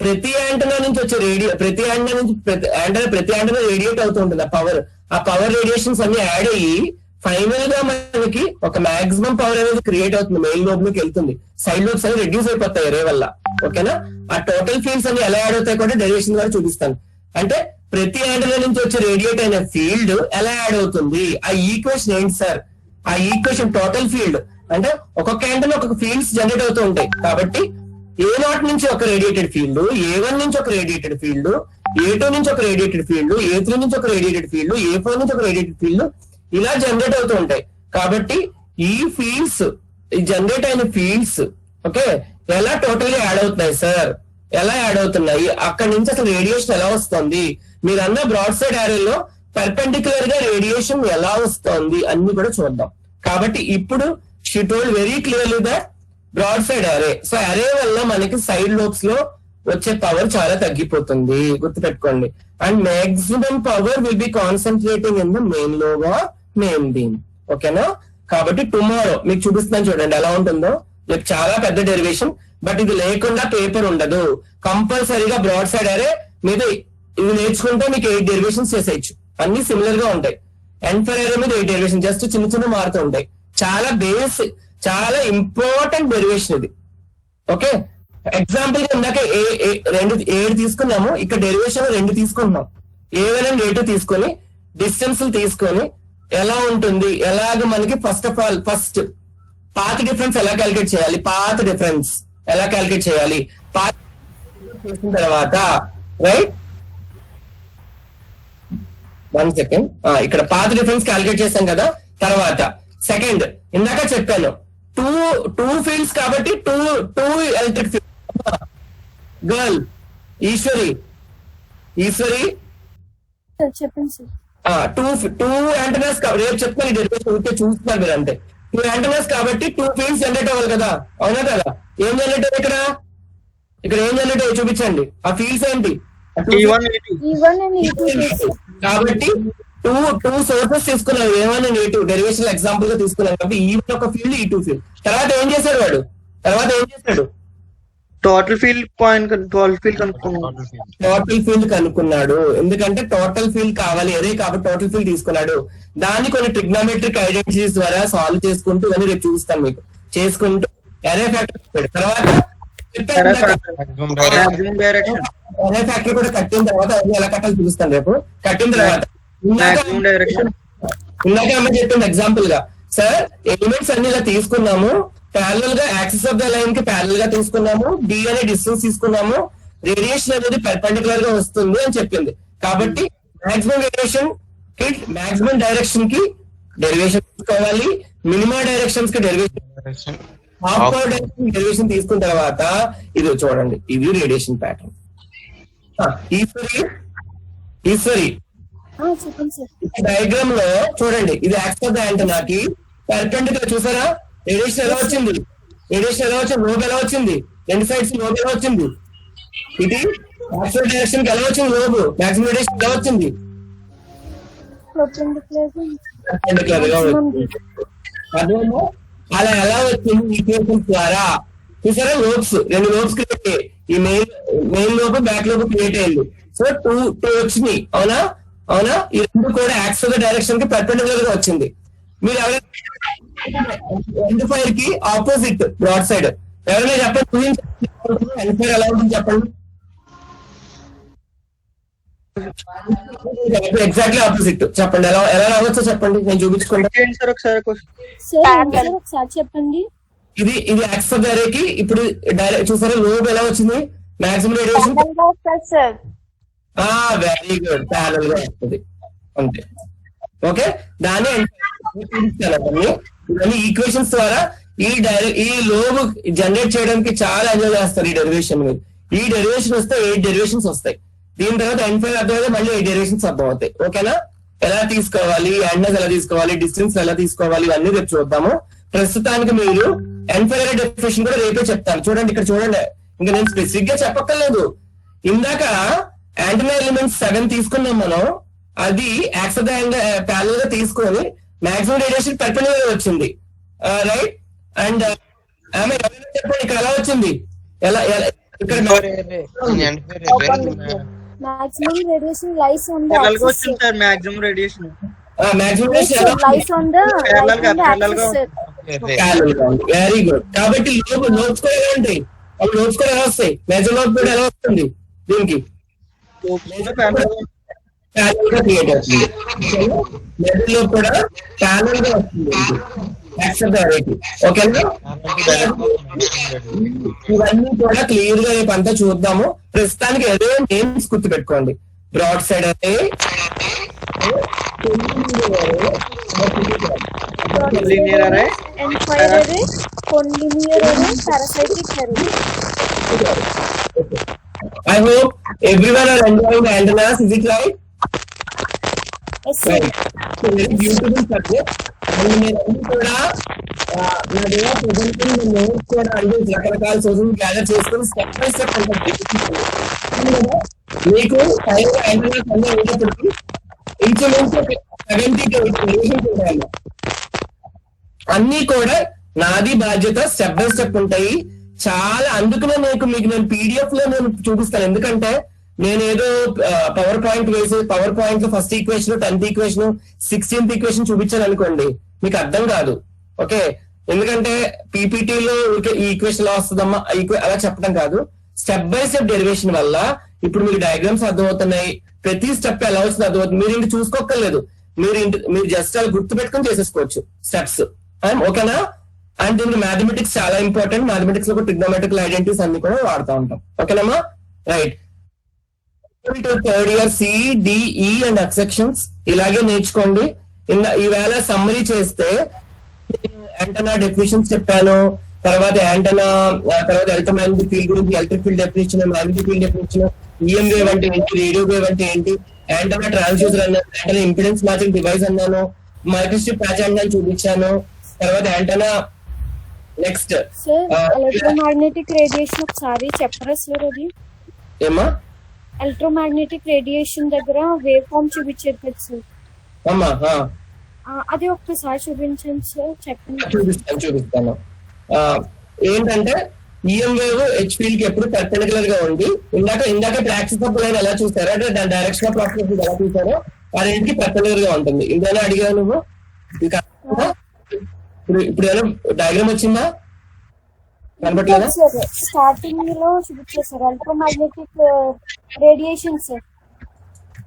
ప్రతి యాంటనా నుంచి వచ్చే ప్రతి యాంటనా రేడియేట్ అవుతూ ఉంటుంది. ఆ పవర్ రేడియేషన్స్ అన్ని యాడ్ అయ్యి ఫైనల్ గా మనకి ఒక మాక్సిమం పవర్ అనేది క్రియేట్ అవుతుంది. మెయిన్ లోబ్ లోకి వెళ్తుంది. సైడ్ లోబ్స్ అన్ని రెడ్యూస్ అయిపోతాయి ఎరే వల్ల. ఓకేనా? ఆ టోటల్ ఫీల్డ్స్ అన్ని ఎలా యాడ్ అవుతాయి కూడా డెరివేషన్ ద్వారా చూపిస్తాను. అంటే ప్రతి యాంటనా నుంచి వచ్చే రేడియేట్ అయిన ఫీల్డ్ ఎలా యాడ్ అవుతుంది, ఆ ఈక్వేషన్ ఏంటి సార్? ఆ ఈక్వేషన్ టోటల్ ఫీల్డ్ అంటే ఒక్కొక్క యాంటనా ఒక్కొక్క ఫీల్డ్స్ జనరేట్ అవుతూ ఉంటాయి. కాబట్టి A0 నుంచి ఒక రేడియేటెడ్ ఫీల్డ్, A1 నుంచి ఒక రేడియేటెడ్ ఫీల్డ్, A2 నుంచి ఒక రేడియేటెడ్ ఫీల్డ్, A3 నుంచి ఒక రేడియేటెడ్ ఫీల్డ్, A4 నుంచి ఒక రేడియేటెడ్ ఫీల్డ్, ఇలా జనరేట్ అవుతూ ఉంటాయి. కాబట్టి ఈ ఫీల్డ్స్, ఈ జనరేట్ అయిన ఫీల్డ్స్ ఓకే ఎలా టోటల్ గా యాడ్ అవుతున్నాయి సార్? ఎలా యాడ్ అవుతున్నాయి? అక్కడి నుంచి అసలు రేడియేషన్ ఎలా వస్తుంది? మీరన్న బ్రాడ్సైడ్ అరేలో పర్పెండిక్యులర్ గా రేడియేషన్ ఎలా వస్తుంది అన్ని కూడా చూద్దాం. కాబట్టి ఇప్పుడు she told very clearly that broadside అరే. సో అరే వల్ల మనకి సైడ్ లోబ్స్ లో వచ్చే పవర్ చాలా తగ్గిపోతుంది, గుర్తుపెట్టుకోండి. And maximum power will be concentrating in the main lobe or main beam. ఓకేనా? కాబట్టి టుమారో మీకు చూపిస్తున్నాను చూడండి ఎలా ఉంటుందో. రేపు చాలా పెద్ద డెరివేషన్, బట్ ఇది లేకుండా పేపర్ ఉండదు. కంపల్సరీగా బ్రాడ్ సైడ్ అరే మీద ఇది నేర్చుకుంటే మీకు 8 డెరివేషన్స్ చేసేయచ్చు. అన్ని సిమిలర్ గా ఉంటాయి. ఎండ్-ఫైర్ అరే మీద 8 డెరివేషన్, జస్ట్ చిన్న చిన్న మారుతూ ఉంటాయి. చాలా బేసిక్, చాలా ఇంపార్టెంట్ డెరివేషన్ ఇది. ఓకే, ఎగ్జాంపుల్ గా ఇందాక 7 తీసుకున్నాము, ఇక్కడ డెరివేషన్ 2 తీసుకుంటున్నాం. A1 అండ్ A2 తీసుకొని డిస్టెన్స్ తీసుకొని ఎలా ఉంటుంది, ఎలాగ మనకి ఫస్ట్ పాత్ డిఫరెన్స్ ఎలా క్యాలిక్యులేట్ చేయాలి, పాత్ డిఫరెన్స్ ఎలా క్యాలిక్యులేట్ చేయాలి, పాత్ చేసిన తర్వాత రైట్ 1 సెకండ్, ఇక్కడ పాత్ డిఫరెన్స్ క్యాలిక్యులేట్ చేశాం కదా. తర్వాత సెకండ్ ఇందాక చెప్పాను టూ ఫీల్డ్స్ కాబట్టి two electric field. Girl Eshwari చెప్పండి సార్. టూ యాంటనాస్ రేపు చెప్తాను, డెరివేషన్ ఉంటే చూస్తున్నారు మీరు అంతే. 2 యాంటనాస్ కాబట్టి 2 ఫీల్డ్స్ జనరేట్ అవ్వాలి కదా, అవునా కదా? ఏం జనరేట్ అయ్యి ఇక్కడ ఏం జనరేట్ అయ్యి చూపించండి. ఆ ఫీల్డ్స్ ఏంటి? E1 E2. E1 and E2 కాబట్టి టూ సోర్సెస్ తీసుకున్నాం, A1 and A2 derivation example గా తీసుకున్నాం. కాబట్టి E1 ఒక ఫీల్డ్, E2 ఫీల్డ్. తర్వాత ఏం చేశాడు? టోటల్ ఫీల్డ్ కనుక్కున్నాం. టోటల్ ఫీల్డ్ కనుక్కున్నాడు. ఎందుకంటే టోటల్ ఫీల్డ్ కావాలి అదే, కాబట్టి టోటల్ ఫీల్డ్ తీసుకున్నాడు. దాన్ని కొన్ని ట్రిగ్నోమెట్రిక్ ఐడెంటిటీస్ ద్వారా సాల్వ్ చేసుకుంటూ ఇవన్నీ రేపు చూస్తాను మీకు, చేసుకుంటూ అరే ఫ్యాక్టర్. తర్వాత మాక్సిమం డైరెక్షన్, అరే ఫ్యాక్టరీ కూడా కట్టిన తర్వాత అన్ని ఎలా కట్టాలి చూపిస్తాను రేపు. కట్టిన తర్వాత మాక్సిమం డైరెక్షన్. ఇందాక అమ్మ చెప్పింది ఎగ్జాంపుల్ గా, సార్ ఎలిమెంట్స్ అన్ని ఇలా తీసుకున్నాము, ప్యారల్ గా యాక్సిస్ ఆఫ్ ద లైన్ కి ప్యారల్ గా తీసుకున్నాము, డి అనే డిస్టెన్స్ తీసుకున్నాము, రేడియేషన్ అనేది పెర్పెండిక్యులర్ గా వస్తుంది అని చెప్పింది. కాబట్టి మాక్సిమం రేడియేషన్ కి మాక్సిమం డైరెక్షన్ కి డెరివేషన్ తీసుకోవాలి, మినిమం డైరెక్షన్స్ కి derivation, half power direction derivation తీసుకున్న తర్వాత ఇది చూడండి, ఇది రేడియేషన్ ప్యాటర్న్. ఈశ్వరి చెప్పండి సార్. డయాగ్రామ్ లో చూడండి, ఇది యాక్సిస్ ఆఫ్ ద యాంటెన్నాకి పెర్పెండిక్యులర్ చూసారా? రేడియేషన్ ఎలా వచ్చింది, లోబ్ ఎలా వచ్చింది, 2 సైడ్స్ లోబ్ ఎలా వచ్చింది, ఇది యాక్సిస్ డైరెక్షన్ కి ఎలా వచ్చింది, లోబ్ మాక్సిమం రేడియేషన్ ఎలా వచ్చింది, పెర్పెండిక్యులర్ గా వచ్చింది. అదేమో అలా ఎలా వచ్చింది ఈక్వేషన్స్ ద్వారా. చూసారా? లోబ్స్ 2 లోబ్స్ క్రియేట్ అయ్యాయి, ఈ main lobe back lobe create అయ్యింది. సో 2 వచ్చినాయి, అవునా? ఈ 2 కూడా యాక్సిస్ డైరెక్షన్ కి పెర్పెండిక్యులర్ గా వచ్చింది. మీరు ఎవరైనా ఎండ్ ఫైర్ కి ఆపోజిట్ బ్రాడ్ సైడ్ ఎవరైనా చెప్పండి, ఎండ్ ఫైర్ ఎలా ఉంటుంది చెప్పండి. ఎగ్జాక్ట్లీ ఆపోజిట్ చెప్పండి, ఎలా రావచ్చో చెప్పండి, నేను చూపించుకుంటాను సార్ ఒకసారి ఒకసారి చెప్పండి. ఇది యాక్సిస్ కి ఇప్పుడు డైరెక్ట్ చూసారా? లోబ్ ఎలా వచ్చింది, maximum radiation sir. Very good, parallel గా వస్తుంది అంతే. ఓకే, దాన్ని ఇవన్నీ ఈక్వేషన్స్ ద్వారా ఈ లోబ్ జనరేట్ చేయడానికి చాలా ఎంజాయ్ చేస్తారు ఈ డెరివేషన్. ఈ డెరివేషన్ వస్తే 8 డెరివేషన్స్ వస్తాయి. దీని తర్వాత ఎండ్-ఫైర్ అర్థమైతే మళ్ళీ 8 డెరివేషన్స్ అర్థమవుతాయి. ఓకేనా? ఎలా తీసుకోవాలి, యాంగిల్స్ ఎలా తీసుకోవాలి, డిస్టెన్స్ ఎలా తీసుకోవాలి, ఇవన్నీ రేపు చూద్దాము. ప్రస్తుతానికి మీరు ఎండ్-ఫైర్ డెఫినేషన్ కూడా రేపే చెప్తాను. చూడండి, ఇక్కడ చూడండి, ఇంకా నేను స్పెసిఫిక్ గా చెప్పక్కర్లేదు. ఇందాక యాంటెన్నా ఎలిమెంట్స్ 7 తీసుకున్నాం మనం, అది యాక్సిస్ ప్యారల్ గా తీసుకొని మాక్సిమం రేడియేషన్ పెర్పెండిక్యులర్ వచ్చింది, రైట్? అండ్ ఆమె చెప్పండి ఇక్కడ ఎలా వచ్చింది, ఇక్కడ Maximum radiation lies on the parallel గా axis. వచ్చింది sir. Maximum radiation maximum Yes, sir, lies on the Parallel గా axis, sir. Very good. కాబట్టి లోబ్స్ కూడా ఎలా ఉంటాయి, అవి లోబ్స్ కూడా ఎలా వస్తాయి, మేజర్ లోబ్ కూడా ఎలా వస్తుంది, దీనికి ప్యారల్ గా క్రియేట్ అవుతుంది. మేజర్ లోబ్ కూడా ప్యారల్ గా వస్తుంది యాక్సిస్ అరేకి. ఓకేనా? ఇవన్నీ కూడా క్లియర్ గా రేపు అంతా చూద్దాము. ప్రస్తుతానికి ఏదో నేమ్స్ గుర్తు పెట్టుకోండి. బ్రాడ్ సైడ్ అరే, లీనియర్ అరే, End-fire array, collinear array, parasitic array. I hope everyone are enjoying the antennas. Is it right? Yes sir. Very beautiful subject. And నేను అన్ని కూడా నా డే ఆఫ్ ప్రెజెంటింగ్ నేను నోట్స్ కూడా అంటే రకరకాల సోర్సెస్ గ్యాదర్ చేసుకుని స్టెప్ బై స్టెప్ మీకు ఫైనల్ యాంటనాస్ అన్నీ అయినప్పటికీ ఇంచుమించు 70 to 80 ఉంటాయి. అన్ని కూడా నాది బాధ్యత స్టెప్ బై స్టెప్ ఉంటాయి చాలా. అందుకనే మీకు నేను పీడిఎఫ్ లో నేను చూపిస్తాను. ఎందుకంటే నేను ఏదో పవర్ పాయింట్ వేసి పవర్ పాయింట్ లో first equation 10th equation 16th equation చూపించాను అనుకోండి మీకు అర్థం కాదు. ఓకే, ఎందుకంటే పీపీటీలో ఈ ఈక్వేషన్ ఎలా వస్తుందమ్మా అలా చెప్పడం కాదు. స్టెప్ బై స్టెప్ డెరివేషన్ వల్ల ఇప్పుడు మీకు డయాగ్రామ్స్ అర్థమవుతున్నాయి. ప్రతి స్టెప్ ఎలా వస్తుంది అర్థమవుతుంది. మీరు ఇంటి చూసుకోక్కర్లేదు. మీరు జస్ట్ అలా గుర్తు పెట్టుకొని చేసేసుకోవచ్చు స్టెప్స్. ఓకేనా? అండ్ దీనికి మ్యాథమెటిక్స్ చాలా ఇంపార్టెంట్. మ్యాథమెటిక్స్ లో ట్రిగ్నోమెట్రికల్ ఐడెంటిటీస్ అన్ని కూడా వాడుతూ ఉంటాం. ఓకేనమ్మా? Right. Third year CDE and exceptions ఇలాగే నేర్చుకోండి. ఈవేళ సమ్మరీ చేస్తే యాంటనా డెఫినిషన్స్ చెప్పాను. తర్వాత యాంటనా, తర్వాత ఎలక్ట్రోమాగ్నెటిక్ ఫీల్డ్ గురించి, electric field definition, magnetic field definition, EM wave అంటే ఏంటి, రేడియో వేవ్ అంటే ఏంటి, యాంటనా ట్రాన్స్డ్యూసర్ అన్నాను, యాంటనా ఇంపిడెన్స్ మ్యాచింగ్ డివైస్ అన్నాను, మైక్రోస్ట్రిప్ ప్యాచ్ యాంటనా చూపించాను. తర్వాత antenna next sir electromagnetic radiation ఒకసారి చెప్పరా సార్? అది ఏమా ఎలక్ట్రోమాగ్నెటిక్ రేడియేషన్ దగ్గర వేవ్ ఫామ్ చూపించారు కదా సార్. అమ్మా అది ఒక్కసారి చూపించండి సార్. చెప్పండి. చూపిస్తాను. ఏంటంటే ఈఎం వేవ్ హెచ్ ఫీల్డ్ కి ఎప్పుడు పర్పెండిక్యులర్ గా ఉంది. ఇందాక ప్రాక్టీస్ అప్పుడు ఆయన ఎలా చూస్తారో అంటే దాని డైరెక్షన్ ఆఫ్ ప్రాక్టీస్ ఎలా చూసారో ఆ రెండుకి పర్పెండిక్యులర్ గా ఉంటుంది. ఇంకేనా అడిగావు నువ్వు? ఇప్పుడు ఏమైనా డయాగ్రామ్ వచ్చిందా? కనపట్లేదా? స్టార్టింగ్ లో చూపించారు sir electromagnetic radiation sir.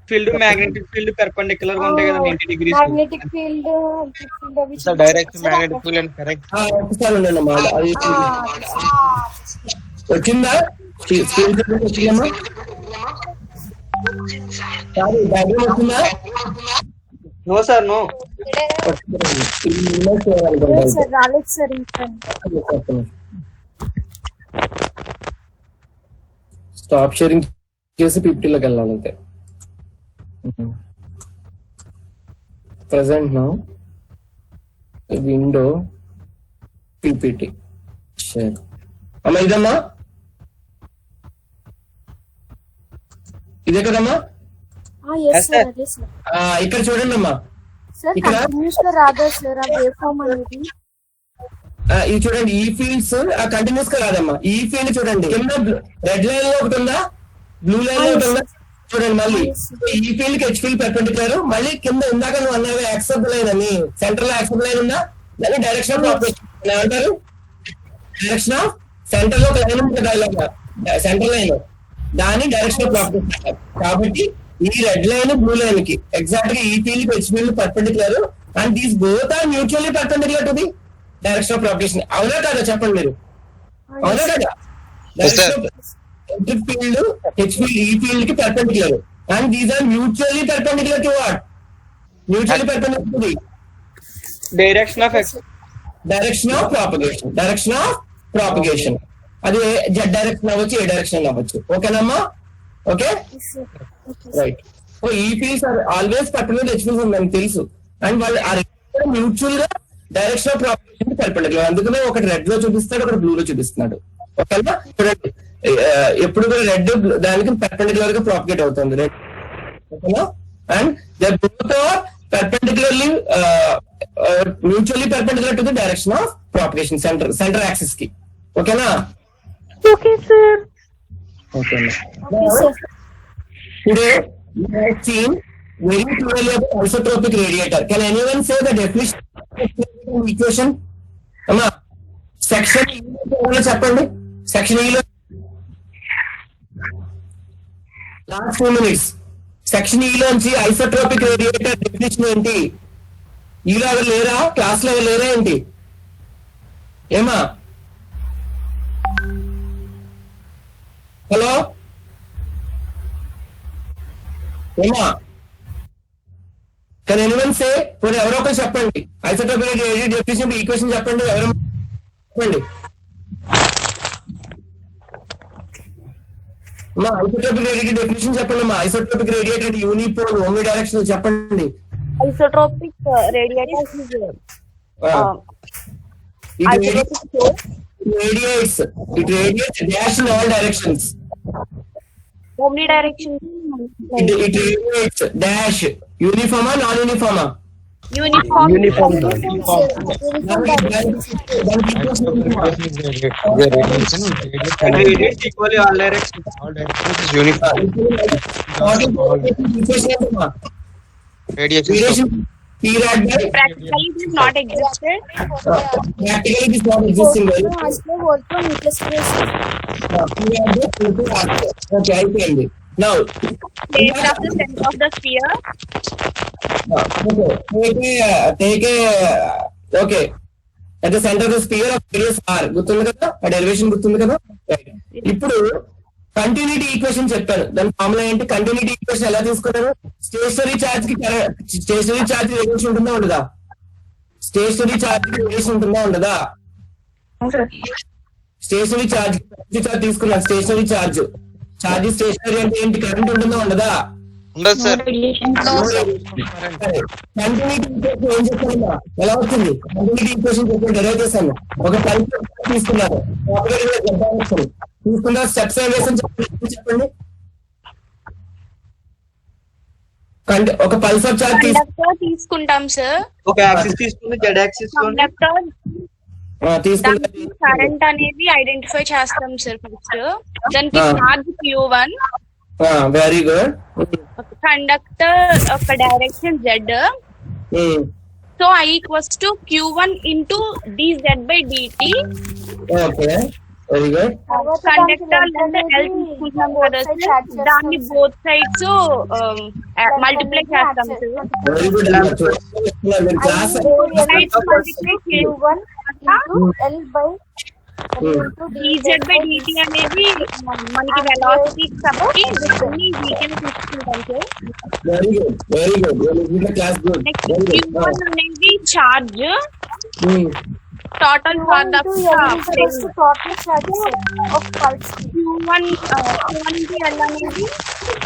Field magnetic field perpendicular గా ఉంటాయి కదా 90 degrees. మ్యాగ్నెటిక్ ఫీల్డ్ అవి direct magnetic field and correct. ఒకసారి ఉండండి అమ్మా. అది వచ్చిందా? స్క్రీన్ వచ్చిందమ్మా? డయాగ్రామ్ వచ్చిందా? No sir, no. సార్ రాలేదు సార్. ఇంకా స్టాప్ షేరింగ్ చేసి పీపీటీలోకి వెళ్ళాలంటే present now window ppt share అమ్మా ఇదమ్మా ఇదే కదమ్మా? ఎస్ సార్ అదే సార్. ఇక్కడ చూడండి అమ్మా. సార్ ఇక్కడ కంటిన్యూస్ గా రాదా సార్ ఆ వేవ్ ఫామ్ అనేది? ఇది చూడండి, ఈ ఫీల్డ్స్ కంటిన్యూస్ గా రాదమ్మా. ఈ ఫీల్డ్ చూడండి, కింద రెడ్ లైన్ లో ఒకటి ఉందా, బ్లూ లైన్ లో ఒకటి ఉందా చూడండి. మళ్ళీ ఈ ఫీల్డ్ కి హెచ్ ఫీల్డ్ పెర్పెండిక్యులర్. మళ్ళీ కింద ఇందాక నువ్వు అన్నావే యాక్సెప్ట్ లైన్ అని, సెంటర్ లో యాక్సెప్ట్ లైన్ ఉందా? దాన్ని డైరెక్షన్ ఆఫ్ ఆపరేషన్ ఏమంటారు? డైరెక్షన్ ఆఫ్ సెంటర్ లో ఒక లైన్ ఉంటుంది కదా, సెంటర్ లైన్, దాన్ని డైరెక్షన్ ఆఫ్ ఆపరేషన్. కాబట్టి ఈ రెడ్ లైన్ బ్లూ లైన్ కి ఎగ్జాక్ట్ గా ఈ ఫీల్డ్ కి H field perpendicular and these both are mutually perpendicular to the direction of propagation. అవునా కదా? చెప్పండి మీరు. అవునా కదా? Electric field H field E field కి perpendicular and these are mutually perpendicular to what? Mutually perpendicular to the direction of direction of propagation. Direction of propagation అది Z direction అవ్వచ్చు, ఏ డైరెక్షన్ అవ్వచ్చు. ఓకేనమ్మా? Okay, right. So E fields are always perpendicular H fields మనకు తెలుసు. And వాళ్ళు ఆ mutual గా డైరెక్షన్ ఆఫ్ ప్రాపగేషన్ పెర్పెండిక్యులర్. అందుకనే ఒకటి రెడ్ లో చూపిస్తాడు, ఒకటి బ్లూ లో చూపిస్తున్నాడు. ఓకేనా? చూడండి, ఎప్పుడు కూడా రెడ్ దానికి పెర్పెండిక్యులర్ గా ప్రాపగేట్ అవుతుంది రెడ్. ఓకేనా? And they both are perpendicularly mutually perpendicular to the direction of propagation center axis ki. Okay na? Okay sir. Okay na. Okay sir. Today we have seen very clearly about isotropic radiator. Can anyone say the definition of equation? Amma section E lo cheppandi. Section E lo last 2 minutes. Section ఈ లోంచి isotropic radiator definition ఏంటి? ఈలో ఎవరు లేరా? Class లో ఎవరు లేరా ఏంటి? ఏమా? హలో ఏమా? కానీ ఎనివన్ సే పోనీ ఎవరో ఒకరు చెప్పండి. ఐసోట్రోపిక్ రేడియేటర్ డెఫినిషన్ ఈక్వేషన్ చెప్పండి. ఎవరు చెప్పండి. ఐసోట్రోపిక్ రేడియేటర్ డెఫినిషన్ చెప్పండి. మా ఐసోట్రోపిక్ రేడియేటర్ యూనిపోల్ ఓమ్ని డైరెక్షన్ చెప్పండి. Isotropic radiators is It isotropic source. radiates. It radiates dash in all directions. Omnidirectional. It radiates dash. Uniform or non-uniform? Uniform. Uniform. The radiation Radiate equally all directions. is uniform. Radiation. Practically it is not existed. Practically it is not existing. Aslo what from nucleus space. Okay, అయిపోయింది. Now, Placed at the center of the sphere. okay. At the center of the sphere of radius r. గుర్తుంది కదా? ఆ derivation గుర్తుంది కదా? ఇప్పుడు continuity equation చెప్పాను. దాని formula ఏంటి? కంటిన్యూటీ ఈక్వేషన్ ఎలా తీసుకున్నారు? స్టేషనరీ చార్జ్ కి స్టేషనరీ చార్జ్ రేడియేషన్ ఉంటుందా ఉండదా? స్టేషనరీ చార్జ్ రేడియేషన్ ఉంటుందా ఉండదా? స్టేషనరీ చార్జ్ తీసుకున్నాను. స్టేషనరీ చార్జ్ స్టేషనరీ అంటే ఏంటి? కరెంట్ ఉంటుందా ఉండదా? ఉండదు సార్. కంటిన్యూటీ ఈక్వేషన్ ఏం చెప్పాను? ఎలా వచ్చింది? కంటిన్యూటీ ఈక్వేషన్ చెప్పండి. డెరైవ్ చేశాను. ఒక పల్స్ తీసుకున్నారు. తీసుకున్న స్టెప్స్ ఏం వేసాను చెప్పండి. ఒక పల్సర్ చార్జ్ కండక్టర్ తీసుకుంటాం సార్. ఒక యాక్సిస్ తీసుకుని జెడ్ యాక్సిస్ లోని కండక్టర్ తీసుకుంటే కరెంట్ అనేది ఐడెంటిఫై చేస్తాం సార్ ఫస్ట్. దానికి charge Q1. Very good. Conductor ఒక direction Z. So I equals to Q1 into dz by dt. Okay, very good. Conductor L తీసుకుంటాం కదా సార్. దాన్ని బోత్ సైడ్స్ మల్టిప్లై చేస్తాం sir. Very good. Class sides multiply Q1 into L by dz by dt అనేది మనకి velocity కాబట్టి దీన్ని weaken తీసుకుంటాం sir. Very good, very good. Class good. Next Q1 అనేది charge, total charge of total charges of pulse. Q1 into L అనేది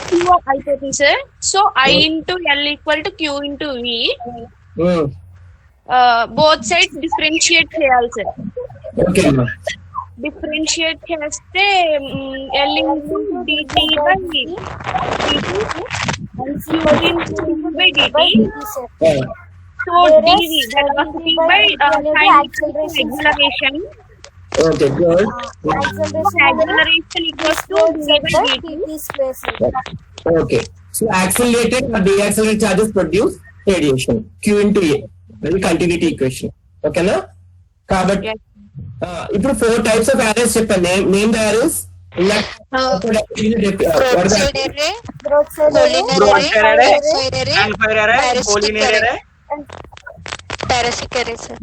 Q అయిపోతుంది sir. So I into L equal to Q into V. Both sides differentiate చేయాలి sir. Okay అమ్మా. Differentiate చేస్తే L into dt by dt and Q into by dt. So dv velocity by acceleration. Okay, good. Acceleration equals to dv by dt. Okay. So accelerated or deaccelerated charges produce radiation. Q into A. Very continuity equation. Okay na? కాబట్టి ఇప్పుడు 4 types of arrays చెప్పాను. Name the arrays. Broadside array, Broadside broadside array, amplifier array, collinear array, parasitic array sir.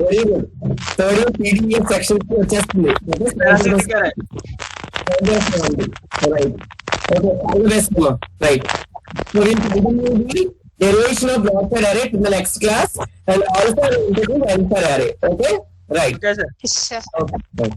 Very good. Third PDF section కి వచ్చేస్తుంది. parasitic array. Right. Okay, all the best, Mama. Right. So we'll continue the derivation of broadside array in the next class and also introduce amplifier array. Okay? Right. Okay sir. Yes sir. Okay. Right.